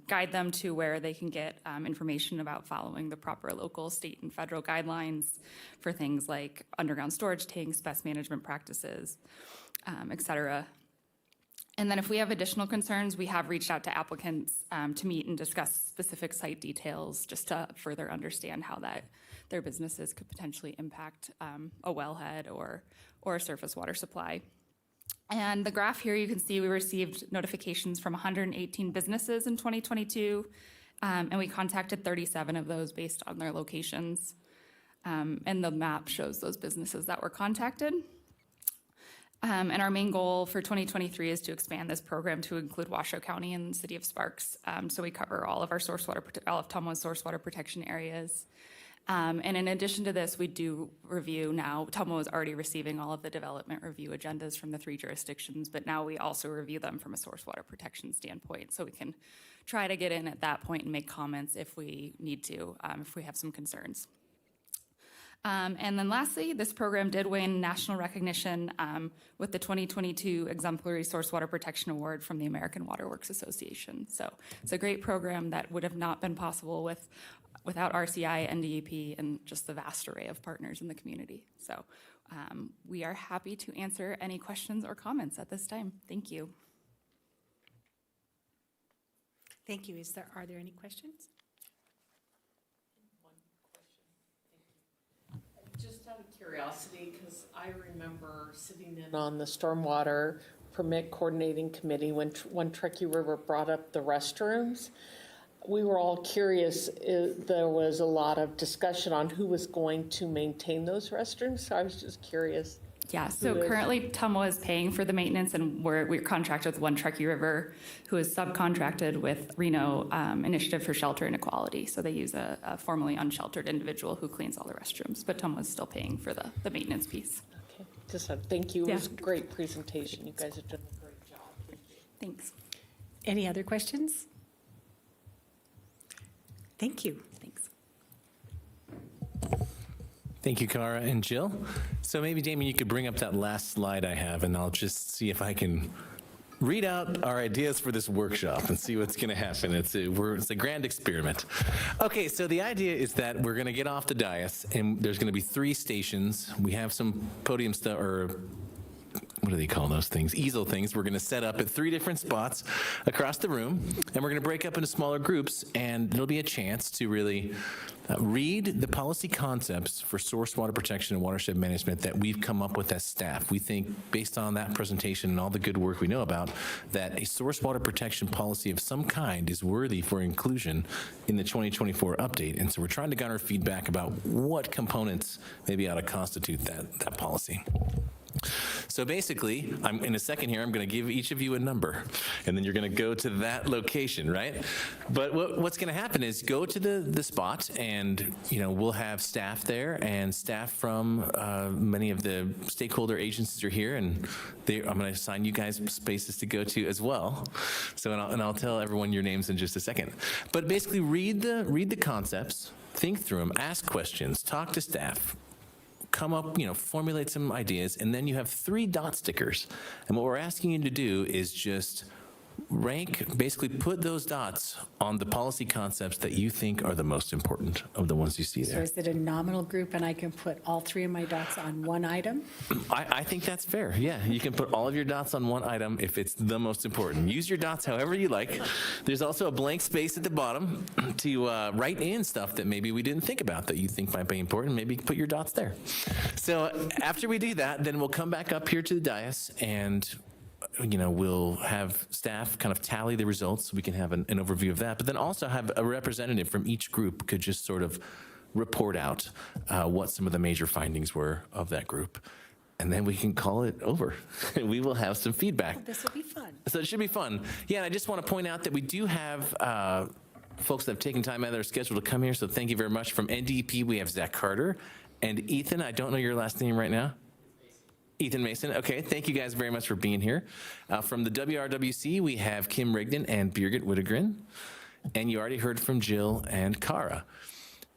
guide them to where they can get information about following the proper local, state, and federal guidelines for things like underground storage tanks, best management practices, et cetera. And then if we have additional concerns, we have reached out to applicants to meet and discuss specific site details just to further understand how their businesses could potentially impact a wellhead or a surface water supply. And the graph here, you can see we received notifications from 118 businesses in 2022, and we contacted 37 of those based on their locations. And the map shows those businesses that were contacted. And our main goal for 2023 is to expand this program to include Washoe County and the City of Sparks. So we cover all of our all of Tomoa's source water protection areas. And in addition to this, we do review now. Tomoa is already receiving all of the development review agendas from the 3 jurisdictions, but now we also review them from a source water protection standpoint. So we can try to get in at that point and make comments if we need to, if we have some concerns. And then lastly, this program did win national recognition with the 2022 Exemplary Source Water Protection Award from the American Water Works Association. So it's a great program that would have not been possible without RCI, NDEP, and just the vast array of partners in the community. So we are happy to answer any questions or comments at this time. Thank you. Thank you. Are there any questions? Just out of curiosity, because I remember sitting in on the Stormwater Permit Coordinating Committee when Truckee River brought up the restrooms. We were all curious. There was a lot of discussion on who was going to maintain those restrooms, so I was just curious. Yeah, so currently Tomoa is paying for the maintenance, and we're contracted with One Truckee River, who is subcontracted with Reno Initiative for Shelter and Equality. So they use a formerly unsheltered individual who cleans all the restrooms, but Tomoa is still paying for the maintenance piece. Okay, just thank you. It was a great presentation. You guys have done a great job. Thanks. Any other questions? Thank you. Thanks. Thank you, Cara and Jill. So maybe, Damien, you could bring up that last slide I have, and I'll just see if I can read out our ideas for this workshop and see what's going to happen. It's a grand experiment. Okay, so the idea is that we're going to get off the dais, and there's going to be 3 stations. We have some podium stuff, or what do they call those things? Easel things. We're going to set up at 3 different spots across the room, and we're going to break up into smaller groups, and there'll be a chance to really read the policy concepts for source water protection and watershed management that we've come up with as staff. We think, based on that presentation and all the good work we know about, that a source water protection policy of some kind is worthy for inclusion in the 2024 update. And so we're trying to garner feedback about what components maybe ought to constitute that policy. So basically, I'm in a second here, I'm going to give each of you a number, and then you're going to go to that location, right? But what's going to happen is go to the spot, and we'll have staff there, and staff from many of the stakeholder agencies are here, and I'm going to assign you guys spaces to go to as well. So and I'll tell everyone your names in just a second. But basically, read the concepts, think through them, ask questions, talk to staff. Come up, formulate some ideas, and then you have 3 dot stickers. And what we're asking you to do is just rank, basically put those dots on the policy concepts that you think are the most important of the ones you see So there. is it a nominal group and I can put all 3 of my dots on one item? I think that's fair. Yeah, you can put all of your dots on one item if it's the most important. Use your dots however you like. There's also a blank space at the bottom to write in stuff that maybe we didn't think about that you think might be important. Maybe put your dots there. So after we do that, then we'll come back up here to the dais and we'll have staff kind of tally the results so we can have an overview of that, but then also have a representative from each group could just sort of report out what some of the major findings were of that group. And then we can call it over. We will have some feedback. This will be fun. So it should be fun. Yeah, and I just want to point out that we do have folks that have taken time out of their schedule to come here, so thank you very much. From NDP, we have Zach Carter and Ethan. I don't know your last name right now. Ethan Mason. Okay, thank you guys very much for being here. From the WRWC, we have Kim Rigdon and Birgit Whittegren. And you already heard from Jill and Cara.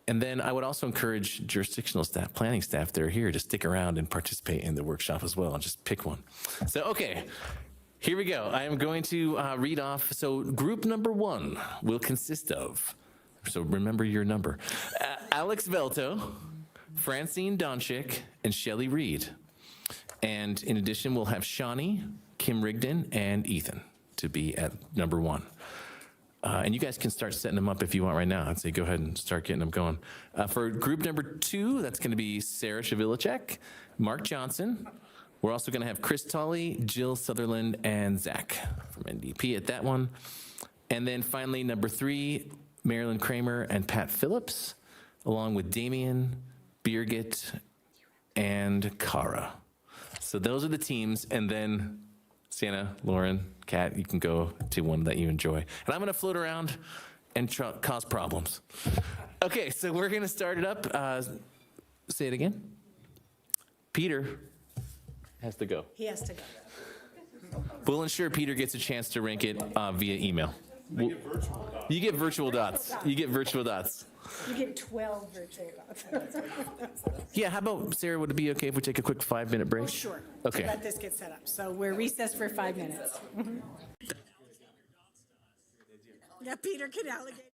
And then I would also encourage jurisdictional staff, planning staff that are here to stick around and participate in the workshop as well, and just pick one. So, okay, here we go. I am going to read off. So group number 1 will consist of, so remember your number, Alex Velto, Francine Donchik, and Shelley Reed. And in addition, we'll have Shawnee, Kim Rigdon, and Ethan to be at number 1. And you guys can start setting them up if you want right now. I'd say go ahead and start getting them going. For group number 2, that's going to be Sarah Shavilacek, Mark Johnson. We're also going to have Chris Tolley, Jill Sutherland, and Zach from NDP at that one. And then finally, number 3, Marilyn Kramer and Pat Phillips, along with Damien, Birgit, and Cara. So those are the teams, and then Sienna, Lauren, Kat, you can go to one that you enjoy. And I'm going to float around and cause problems. Okay, so we're going to start it up. Say it again. Peter has to go. He has to go. We'll ensure Peter gets a chance to rank it via email. You get virtual dots. You get virtual dots. You get 12 virtual dots. Yeah, how about, Sarah, would it be okay if we take a quick 5-minute break? Oh, sure. Okay. Let this get set up. So we're recessed for 5 minutes. Yeah, Peter can allegate.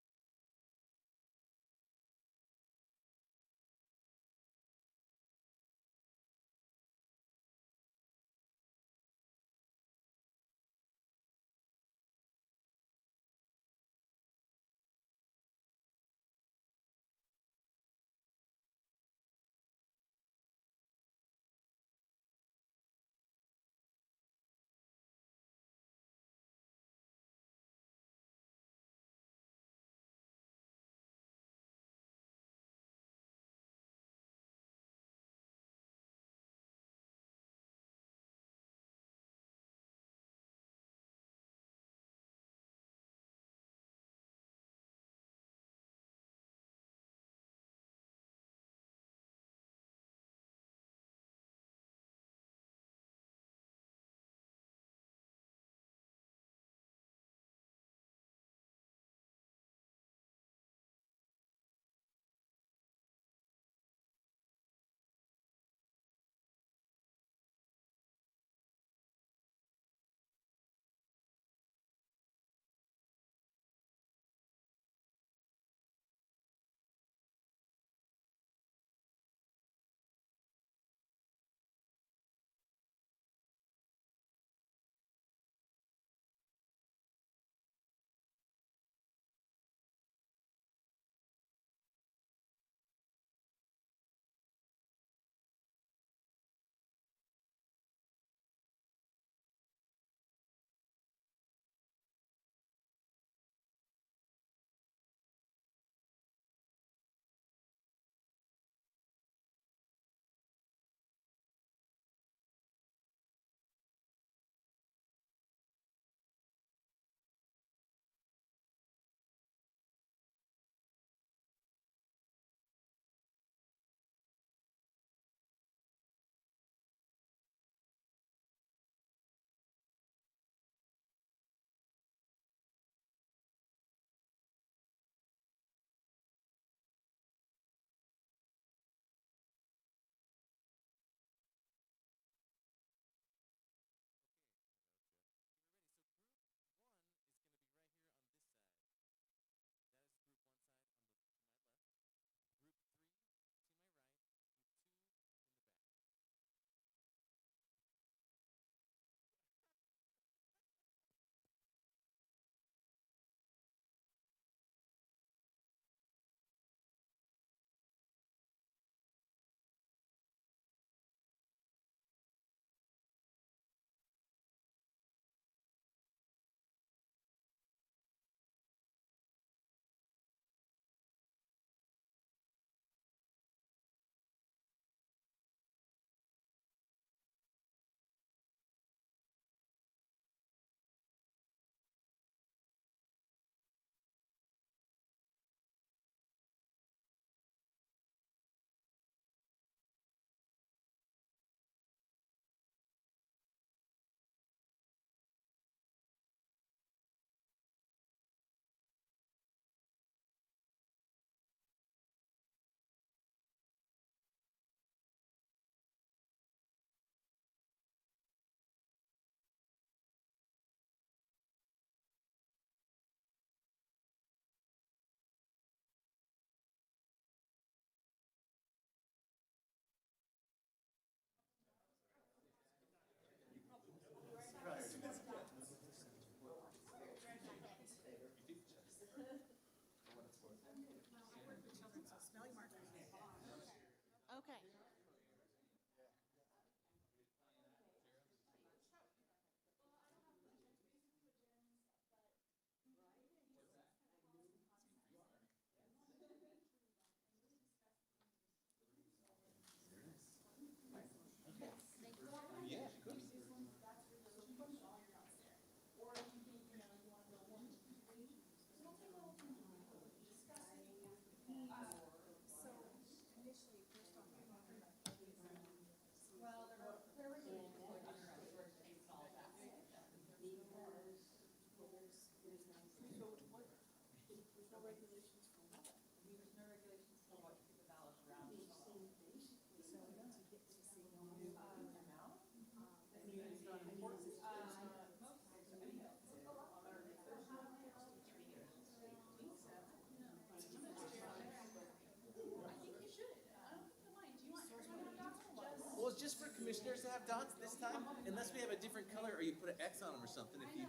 commissioners have dots this time? Unless we have a different color, or you put an X on them or something. If you,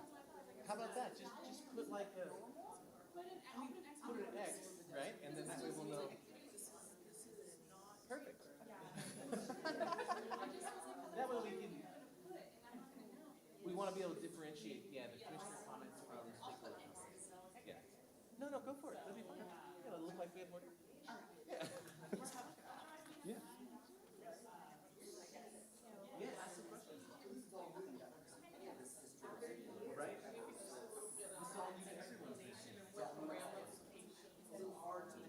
how about that? Just put like a, put an X, right? And then that way we'll know. Perfect. That way we want to be able to differentiate, yeah, the commissioner comments from stakeholder comments. Yeah. No, go for it. That'll be fine. Yeah, it'll look like we have more. Yeah. Yeah. Yeah, ask some questions. Right? This is all new to everyone. It's a little hard to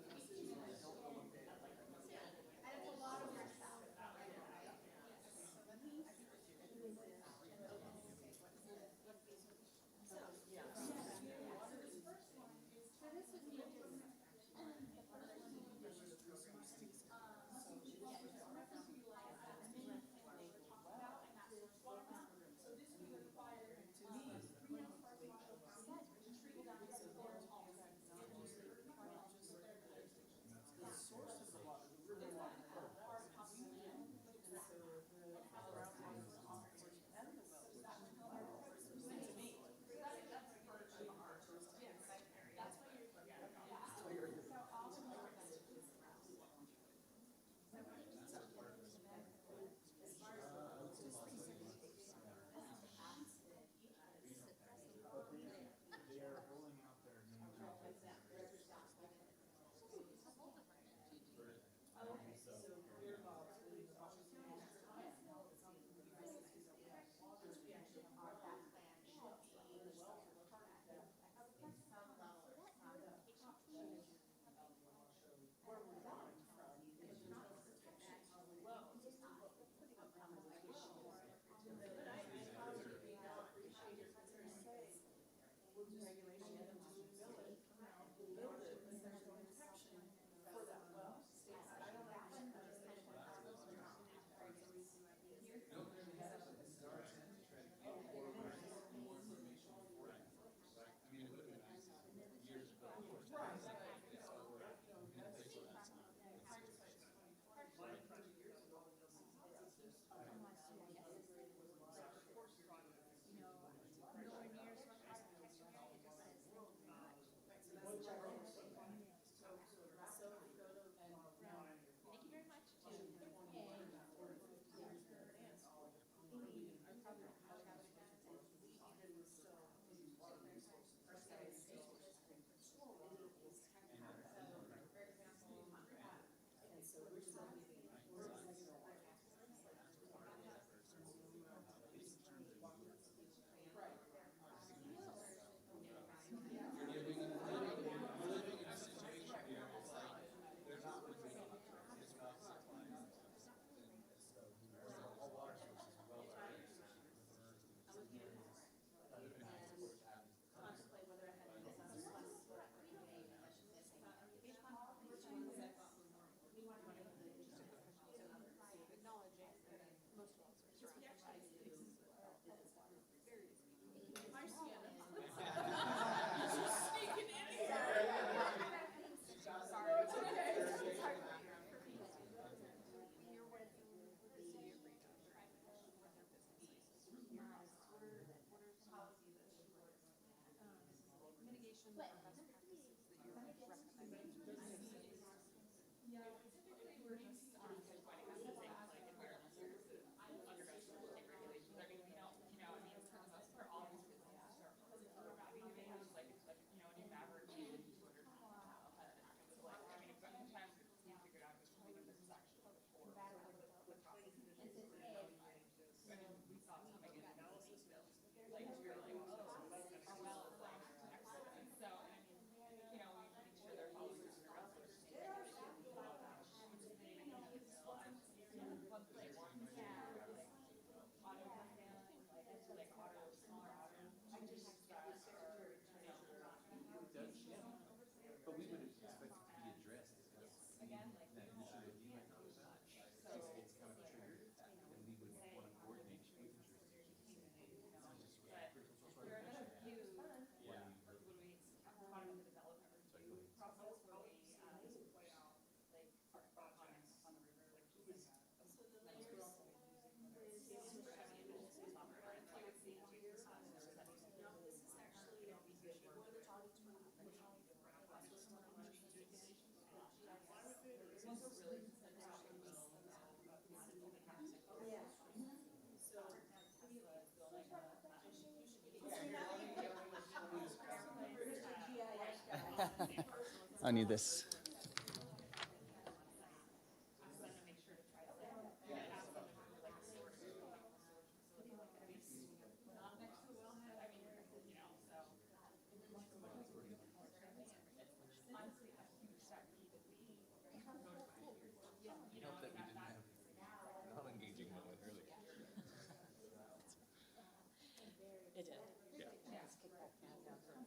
I need this. It did. Yeah.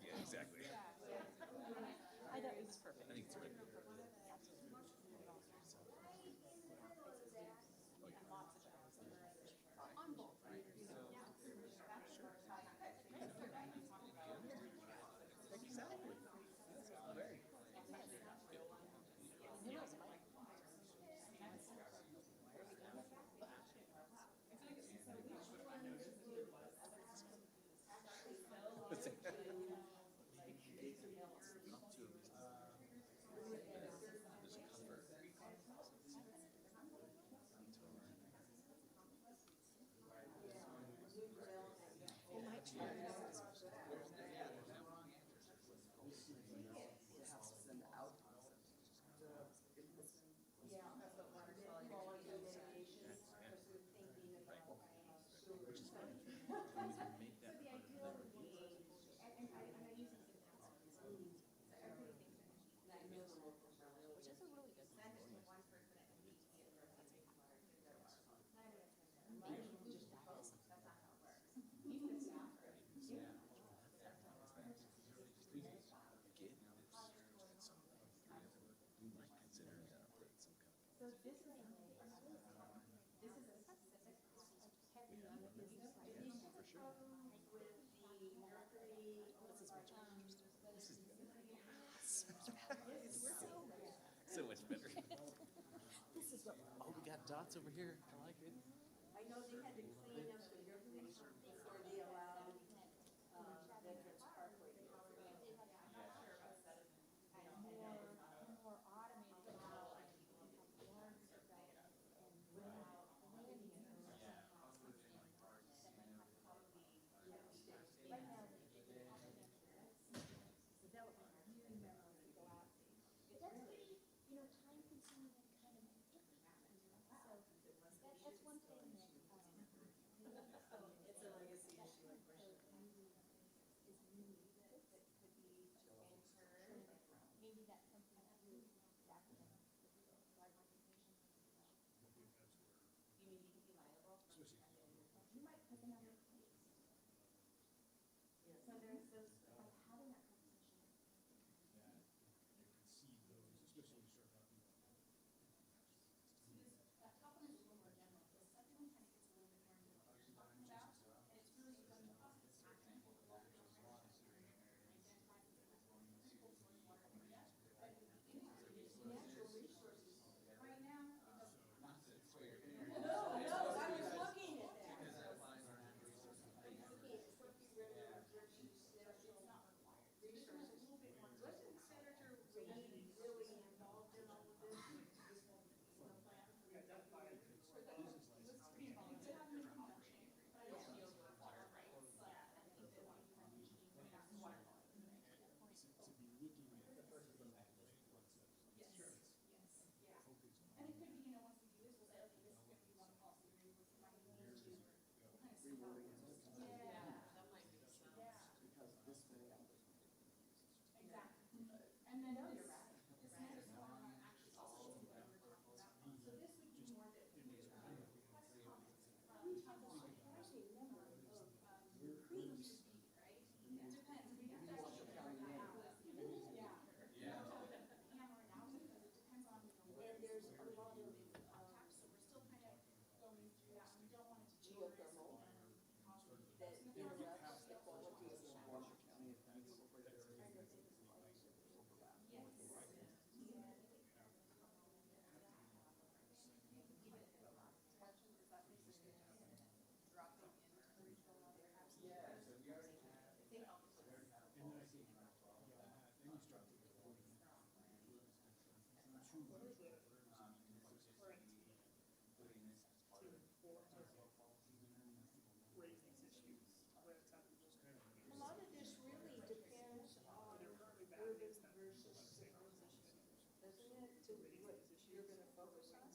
Yeah, exactly. I thought it was perfect. I think it's right. So much better. Oh, we got dots over here. I like it. I know they had to clean up the rivers before they allowed Veterans Parkway. More automated. raise these issues when it's happening most communities. A lot of this really depends on urban versus suburban, doesn't it, to what you're gonna focus on?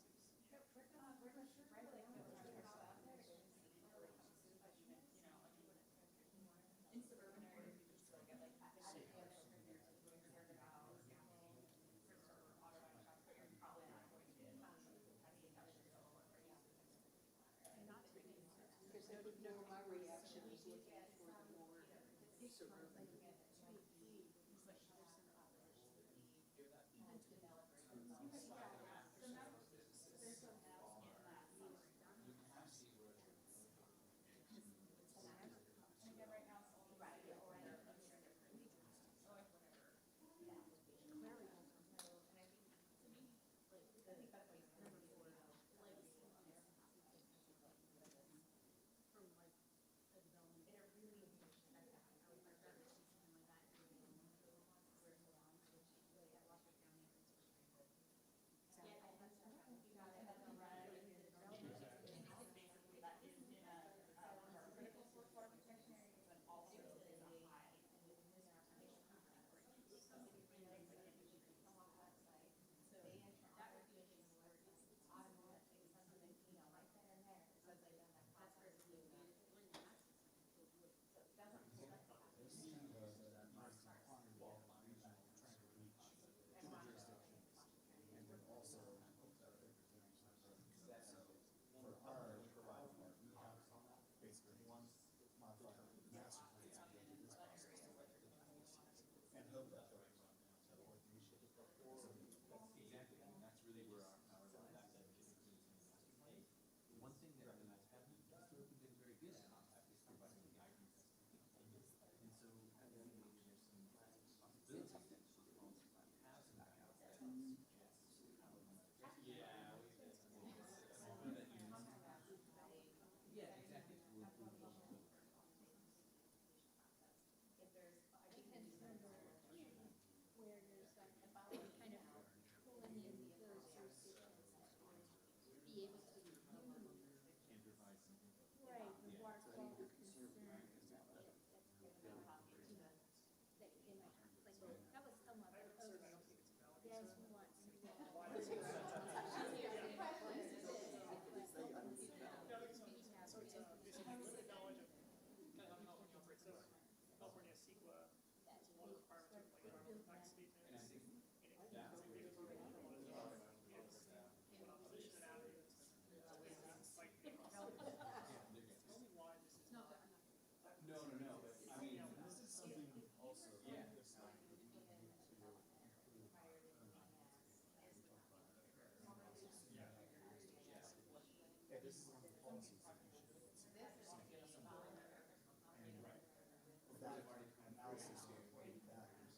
Because that would know my reaction is looking for the more suburban. One thing that haven't historically been very good at is providing guidance. And so I think there's some possibilities that have some guidance that suggests how we might address it. Yeah, exactly. Where there's like about kind of pulling in those jurisdictions to be able to use. And provide some input. Right, the water quality concerns that they might, like, that was some of it. Yes, we want some. So it's a, this is limited knowledge of, so California CEQA has a lot of requirements of like environmental impact statements. And it includes regulatory requirements. When opposition and avenues, like, tell me why this is not. No, but I mean, this is something also. Yeah. Yeah, this is one of the policies that you should consider. And that analysis of what factors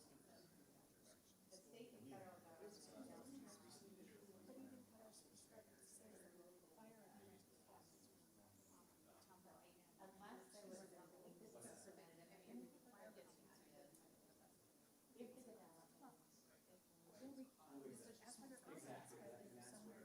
in the science. The state and federal government. Unless there was something, this is preventative, I mean, fire gets considered. If it's a Exactly, and that's where.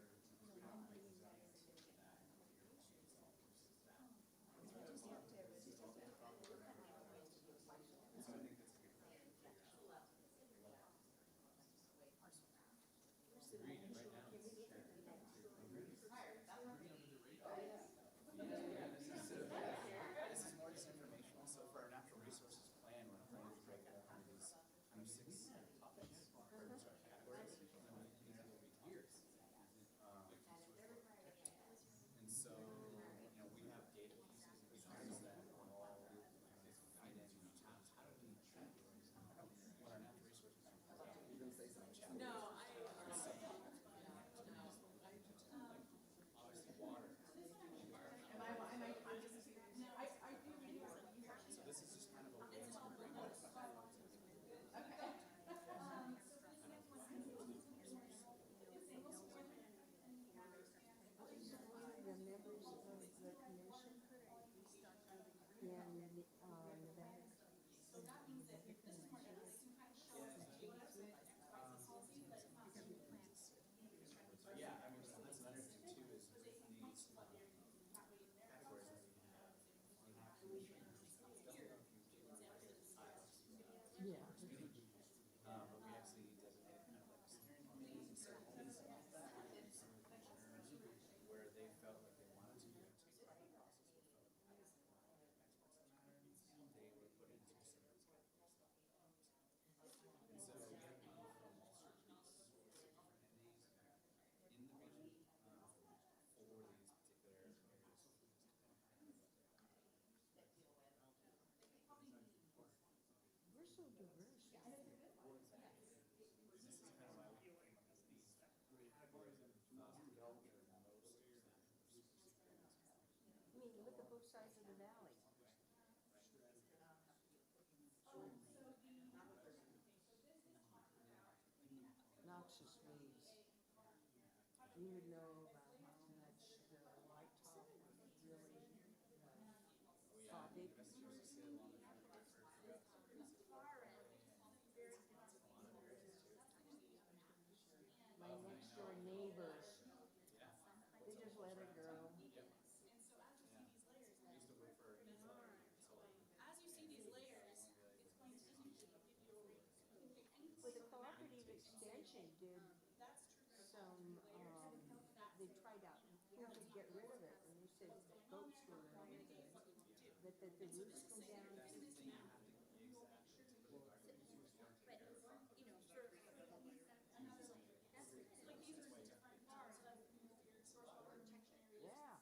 I mean, look at both sides of the valley. Noxious weeds. You would know about how much the white top was really foggy. My next door neighbors, they just let it grow. As you see these layers, it's going to Well, the cooperative extension did some, they tried out who could get rid of it, and they said goats were really good. But that the roots go down. Yeah.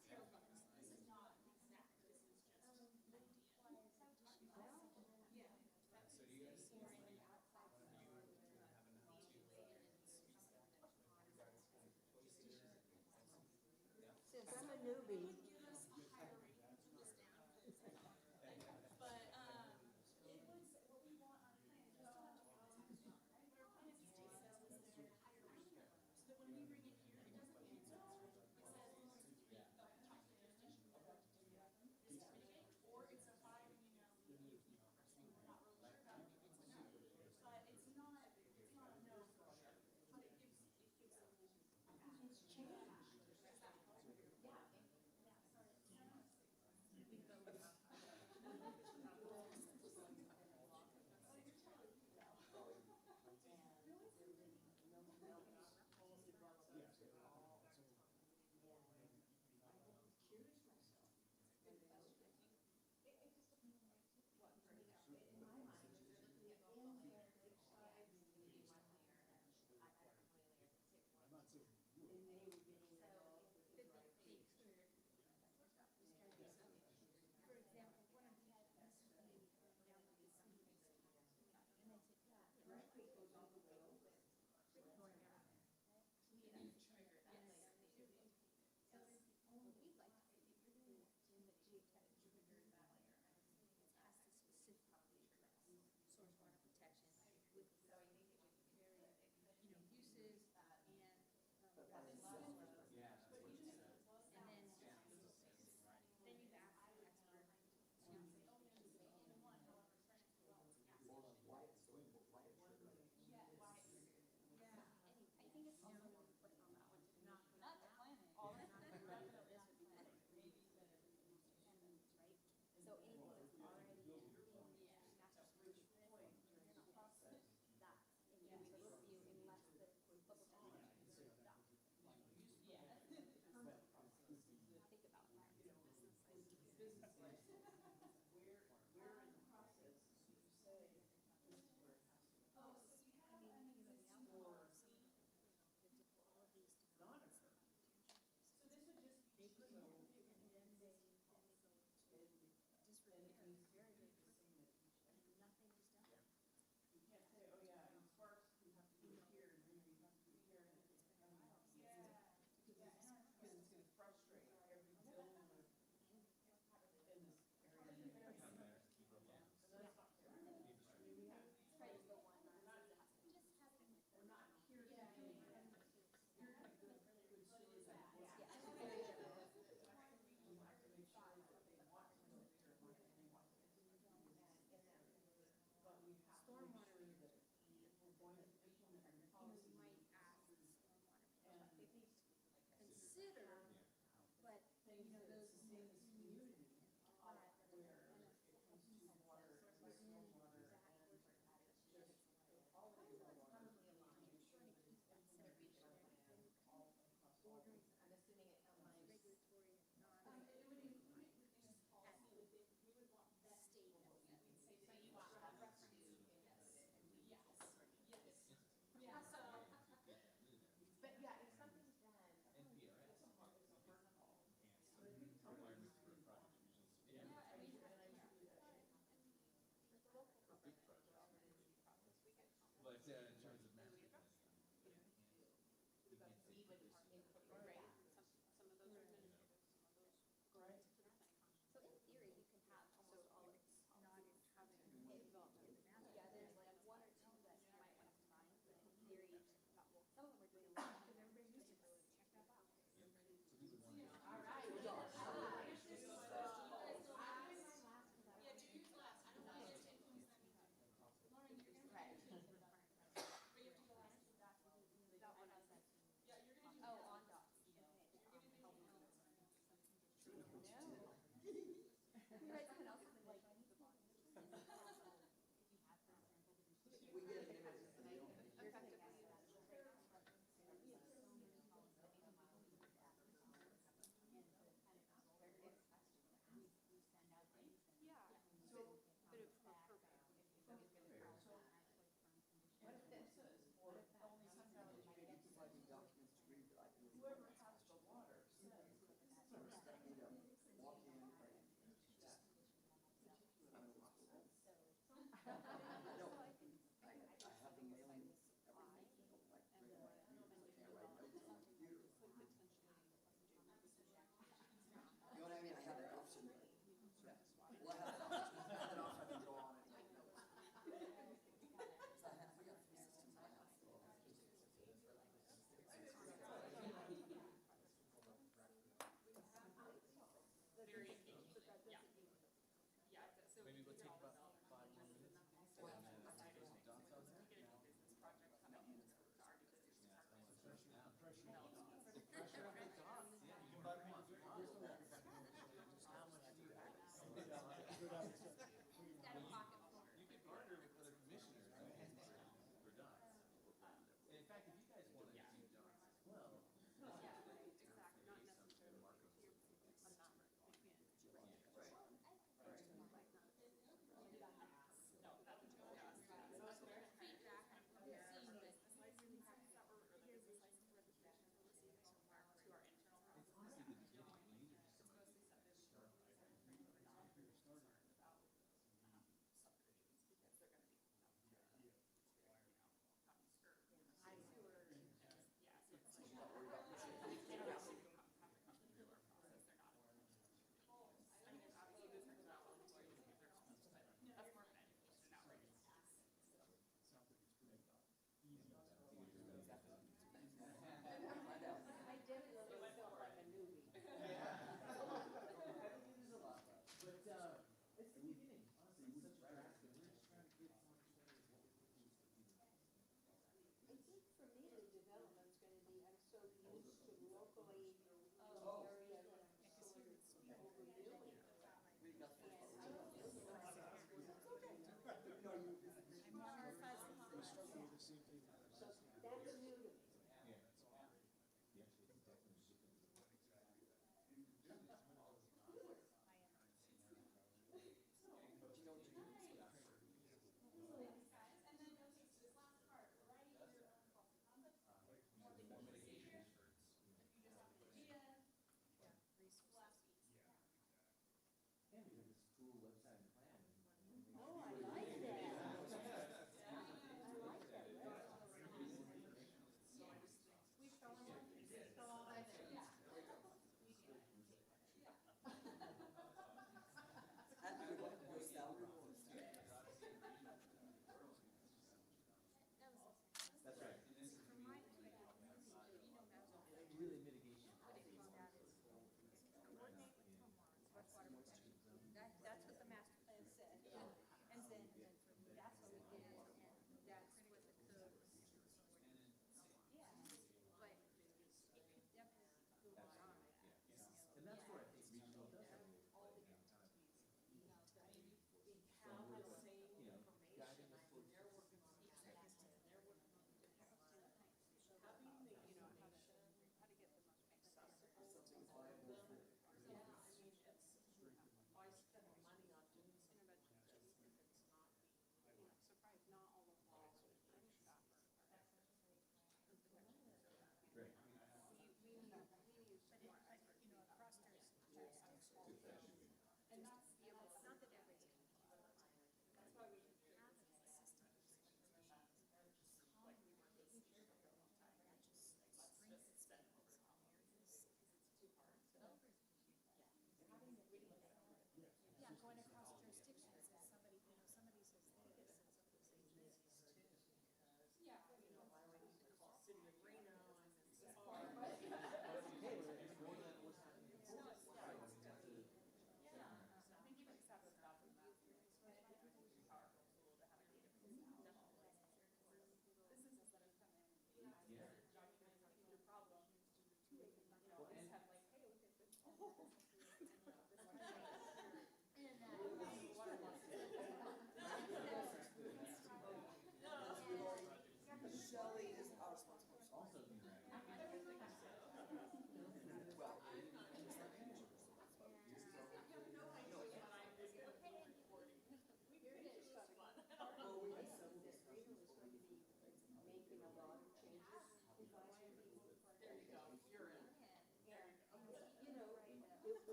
Since I'm a newbie. but in terms of master plan stuff, we can't say. Some of those are administrative, some of those go into the plan. So in theory, you can have almost all of it not having developed in the master. Yeah, there's like one or two that you might want to combine, but in theory, some of them are doing a lot, because everybody's used to it. Check that out. All right. Oh, on dots. We read someone else's and like, I need the bottom. We get an image of the deal. Yeah, so, but it, for program. What if this is, what if that only sometimes you get to Providing documents to read that I can. whoever has the water says. First, I need to walk in and just. I'm in law school. No, I have the mailing, everything, like, I can't write notes on the computer. You know what I mean? I have that option. Yeah. Well, I have that option. I have that option, I can go on and make notes. So we got 3 systems in my house. Maybe we'll take about 5 more minutes. Take those dots out there. Pressure on the dots. Yeah, you can buy them off. How much do you have? You can partner with other commissioners, right? For dots. In fact, if you guys want to do dots as well. Exactly, not necessarily. Feedback, seeing this. It's honestly the beginning. We need to just start. I definitely felt like a newbie. But it's the beginning, honestly, it's such drastic. We're just trying to get to understand what we can do. I think for me, the development's gonna be, I'm so used to locally, area that I'm so overviewing. So that's new to me. And we have this cool website and plan. Oh, I like that. I like that.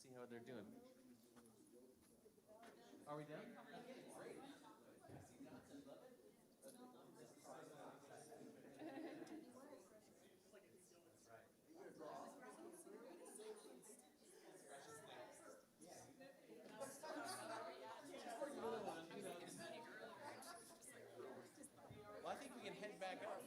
See how they're doing. Are we done? Okay, great. Well, I think we can head back up.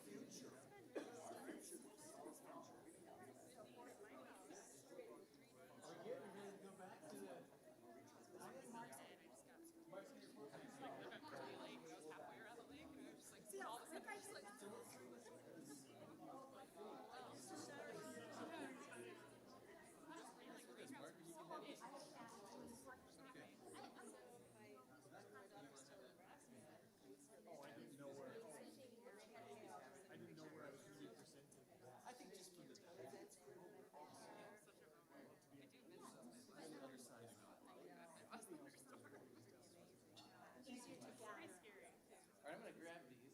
All right, I'm gonna grab these.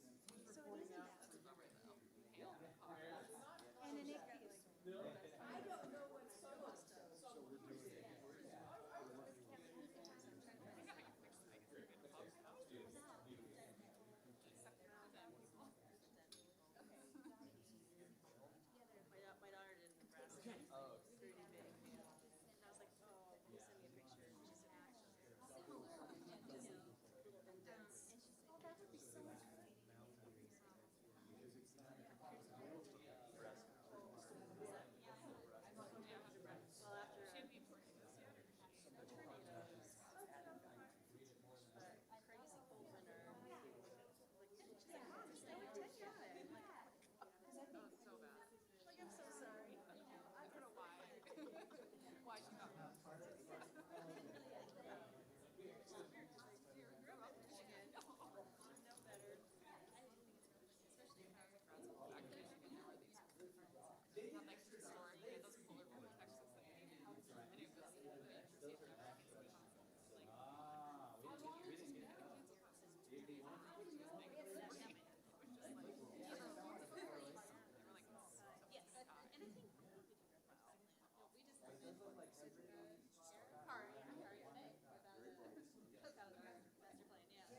And an egg piece. I don't know what My daughter did in Nebraska. Oh. Pretty big. And I was like, oh, can you send me a picture? And she said, actually, oh, that would be so much fun. Well, after crazy cold winter, like, I'm so sorry. I don't know why. Why she got that. Yes, and I think we just how are you today? That was our master plan, yeah. That's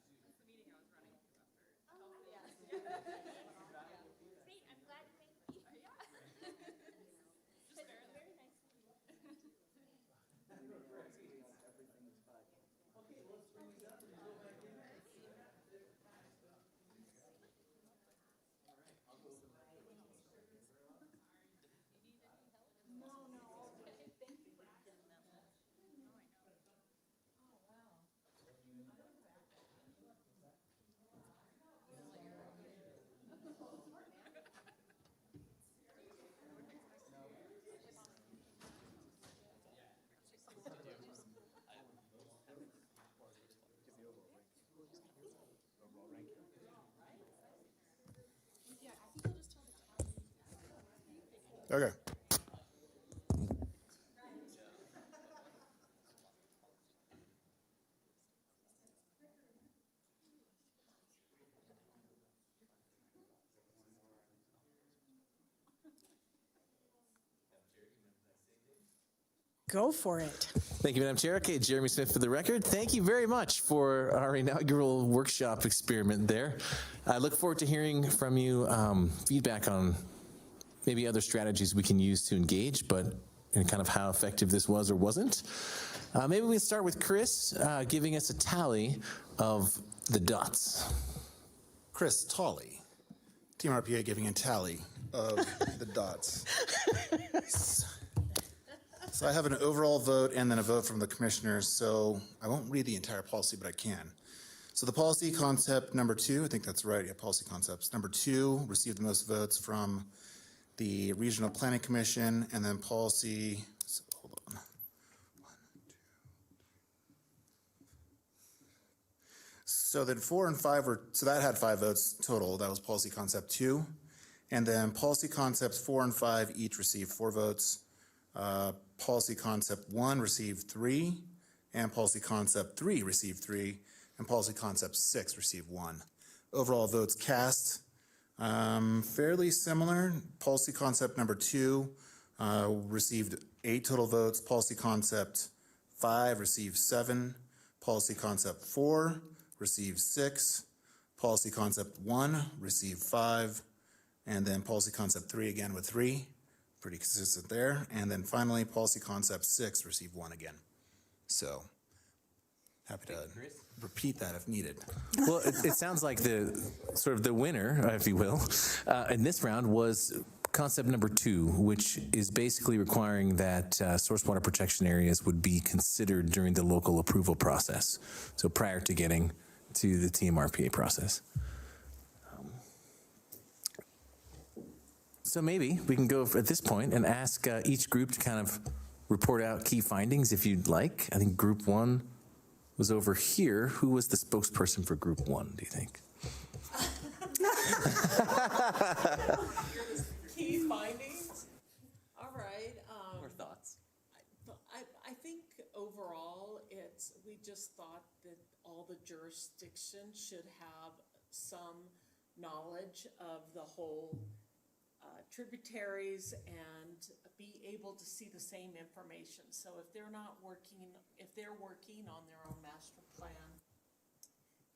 the meeting I was running after. Oh, yeah. Great, I'm glad you made me. Yeah. Just very nice to meet you. Okay, let's bring these up and go back in. All right, I'll go over that. No, no. Thank you for asking them. Oh, I know. Oh, wow. Okay. Go for it. Thank you, Madam Chair. Okay, Jeremy Smith for the record. Thank you very much for our inaugural workshop experiment there. I look forward to hearing from you feedback on maybe other strategies we can use to engage, but and kind of how effective this was or wasn't. Maybe we start with Chris giving us a tally of the dots. Chris Tolley, Team RPA giving a tally of the dots. So I have an overall vote and then a vote from the commissioners, so I won't read the entire policy, but I can. So the policy concept number 2, I think that's right, yeah, policy concepts. Number 2 received the most votes from the Regional Planning Commission, and then policy, so hold on. 1, 2. So then 4 and 5 were, so that had 5 votes total. That was policy concept 2. And then policy concepts 4 and 5 each received 4 votes. Policy concept 1 received 3, and policy concept 3 received 3, and policy concept 6 received 1. Overall votes cast, fairly similar. Policy concept number 2 received 8 total votes. Policy concept 5 received 7. Policy concept 4 received 6. Policy concept 1 received 5. And then policy concept 3 again with 3. Pretty consistent there. And then finally, policy concept 6 received 1 again. So happy to repeat that if needed. Well, it sounds like the sort of the winner, if you will, in this round was concept number 2, which is basically requiring that source water protection areas would be considered during the local approval process. So prior to getting to the TMRPA process. So maybe we can go at this point and ask each group to kind of report out key findings if you'd like. I think group 1 was over here. Who was the spokesperson for group 1, do you think? Key findings? All right. More thoughts? I think overall, we just thought that all the jurisdictions should have some knowledge of the whole tributaries and be able to see the same information. So if they're working on their own master plan,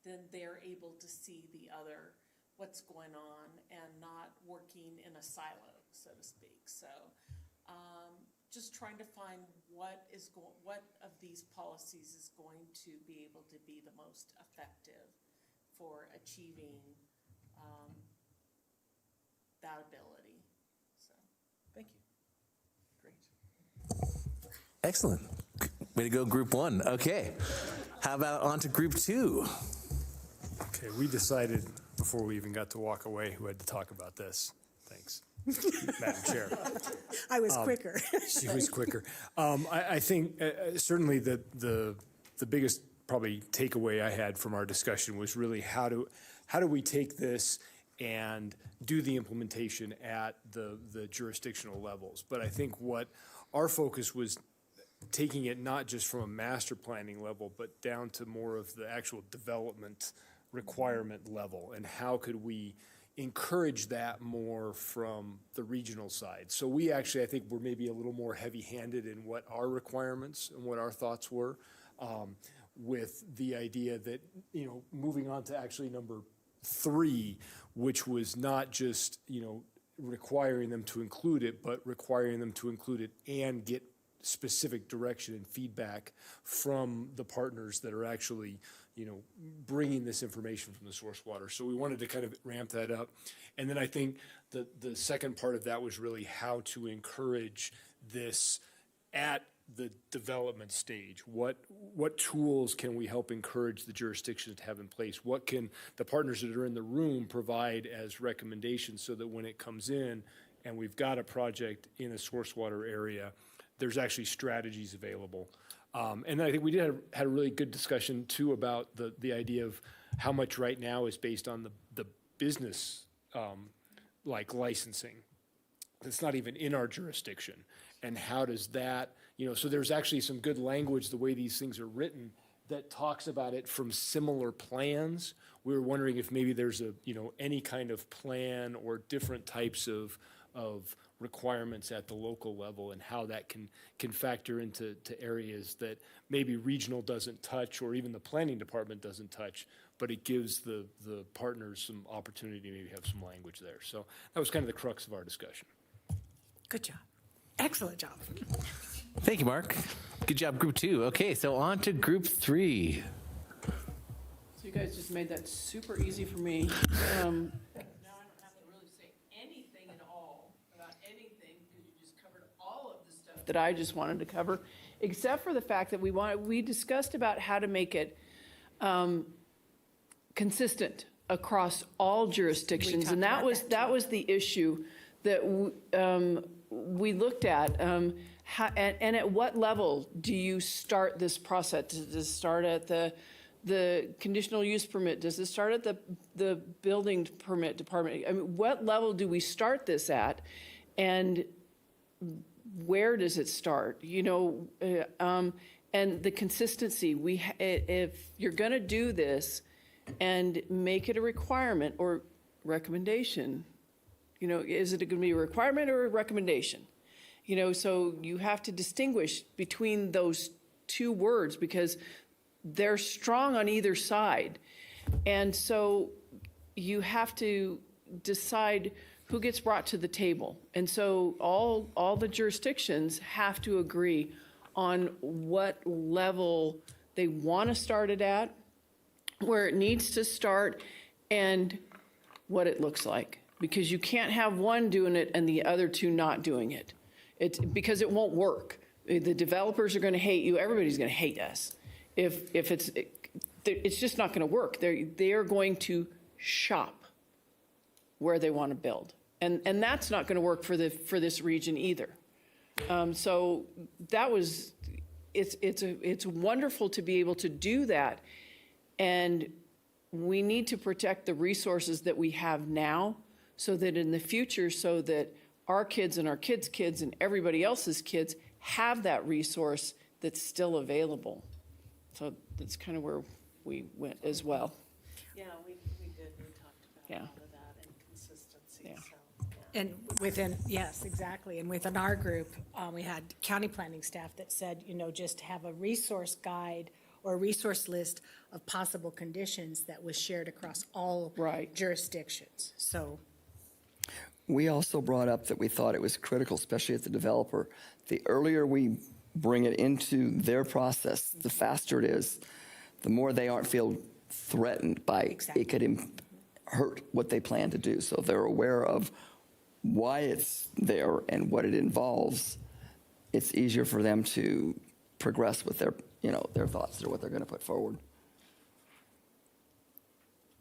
then they're able to see what's going on and not working in a silo, so to speak. So just trying to find what of these policies is going to be able to be the most effective for achieving that ability. So, thank you. Great. Excellent. Way to go, group 1. Okay. How about on to group 2? Okay, we decided before we even got to walk away who had to talk about this. Thanks, Madam Chair. I was quicker. She was quicker. I think certainly the biggest probably takeaway I had from our discussion was really how do we take this and do the implementation at the jurisdictional levels. But I think what our focus was taking it not just from a master planning level, but down to more of the actual development requirement level, and how could we encourage that more from the regional side. So we actually, I think, were maybe a little more heavy-handed in what our requirements and what our thoughts were, with the idea that, moving on to actually number 3, which was not just, requiring them to include it, but requiring them to include it and get specific direction and feedback from the partners that are actually, bringing this information from the source water. So we wanted to kind of ramp that up. And then I think the second part of that was really how to encourage this at the development stage. What tools can we help encourage the jurisdictions to have in place? What can the partners that are in the room provide as recommendations so that when it comes in and we've got a project in a source water area, there's actually strategies available. And then I think we had a really good discussion too about the idea of how much right now is based on the business like licensing. It's not even in our jurisdiction. And how does that, so there's actually some good language, the way these things are written, that talks about it from similar plans. We were wondering if maybe there's any kind of plan or different types of requirements at the local level, and how that can factor into areas that maybe regional doesn't touch, or even the planning department doesn't touch, but it gives the partners some opportunity to maybe have some language there. So that was kind of the crux of our discussion. Good job. Excellent job. Thank you, Mark. Good job, group 2. Okay, so on to group 3. So You guys just made that super easy for me. Now I don't have to really say anything at all about anything because you just covered all of the stuff that I just wanted to cover, except for the fact that we discussed about how to make it consistent across all jurisdictions. And that was the issue that we looked at. And at what level do you start this process? Does it start at the conditional use permit? Does it start at the building permit department? I mean, what level do we start this at? And where does it start? You know, and the consistency. If you're going to do this and make it a requirement or recommendation, you know, is it going to be a requirement or a recommendation? You know, so you have to distinguish between those two words because they're strong on either side. And so you have to decide who gets brought to the table. And so all the jurisdictions have to agree on what level they want to start it at, where it needs to start, and what it looks like. Because you can't have one doing it and the other two not doing it. Because it won't work. The developers are going to hate you. Everybody's going to hate us. If it's just not going to work. They are going to shop where they want to build, and that's not going to work for this region either. So that was it's wonderful to be able to do that, and we need to protect the resources that we have now, so that in the future, so that our kids and our kids' kids and everybody else's kids have that resource that's still available. So that's kind of where we went as well. Yeah, we did. We talked about all of that and consistency. Yeah. So, And within, yes, exactly. And within our group, we had county planning staff that said, you know, just have a resource guide or a resource list of possible conditions that was shared across all jurisdictions. So. We also brought up that we thought it was critical, especially as the developer, the earlier we bring it into their process, the faster it is, the more they aren't feel threatened by it could hurt what they plan to do. So they're aware of why it's there and what it involves. It's easier for them to progress with their thoughts or what they're going to put forward.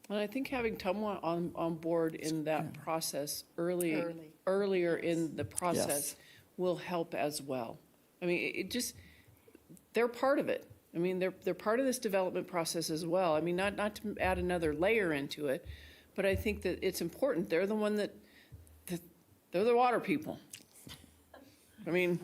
And I think having Tumwa on board in that process earlier in the process will help as well. I mean, they're part of it. I mean, they're part of this development process as well. I mean, not to add another layer into it, but I think that it's important. They're the one they're the water people. I mean,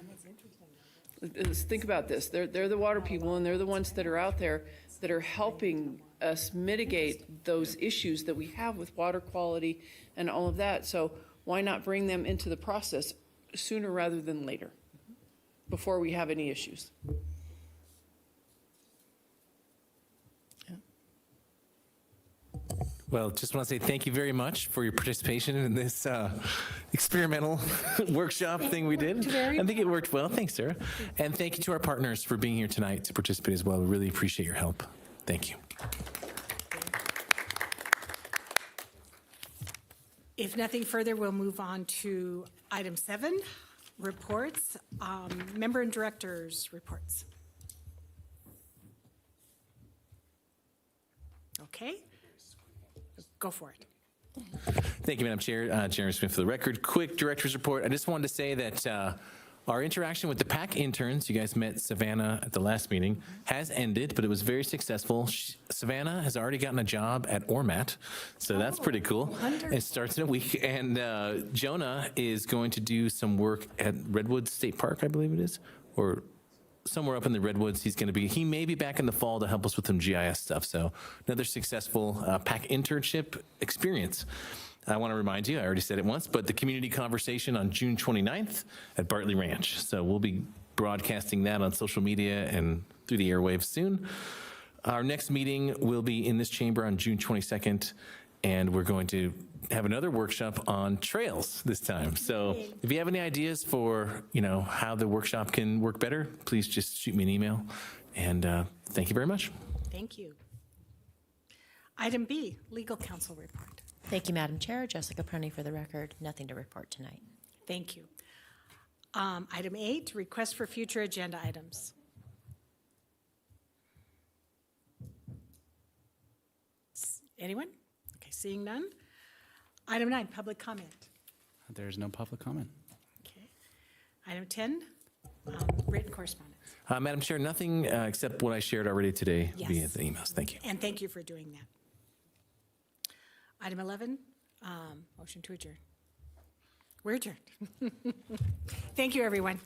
let's think about this. They're the water people, and they're the ones that are out there that are helping us mitigate those issues that we have with water quality and all of that. So why not bring them into the process sooner rather than later, before we have any issues? Well, just want to say thank you very much for your participation in this experimental workshop thing we did. I think it worked well. Thanks, Sarah. And thank you to our partners for being here tonight to participate as well. We really appreciate your help. Thank you. If nothing further, we'll move on to item 7, reports, member and directors' reports. Okay, go for it. Thank you, Madam Chair. Jeremy Smith for the record. Quick director's report. I just wanted to say that our interaction with the PAC interns, you guys met Savannah at the last meeting, has ended, but it was very successful. Savannah has already gotten a job at Ormat, so that's pretty cool. Wonderful. It starts in a week. And Jonah is going to do some work at Redwoods State Park, I believe it is, or somewhere up in the Redwoods. He may be back in the fall to help us with some GIS stuff. So another successful PAC internship experience. I want to remind you, I already said it once, but the community conversation on June 29th at Bartley Ranch. So we'll be broadcasting that on social media and through the airwaves soon. Our next meeting will be in this chamber on June 22nd, and we're going to have another workshop on trails this time. So if you have any ideas for, how the workshop can work better, please just shoot me an email. And thank you very much. Thank you. Item B, legal counsel report. Thank you, Madam Chair. Jessica Pruney for the record. Nothing to report tonight. Thank you. Item 8, request for future agenda items. Anyone? Okay, seeing none. Item 9, public comment. There's no public comment. Okay. Item 10, written correspondence. Madam Chair, nothing except what I shared already today Yes. via the emails. Thank you. And thank you for doing that. Item 11, motion to adjourn. We're adjourned. Thank you, everyone.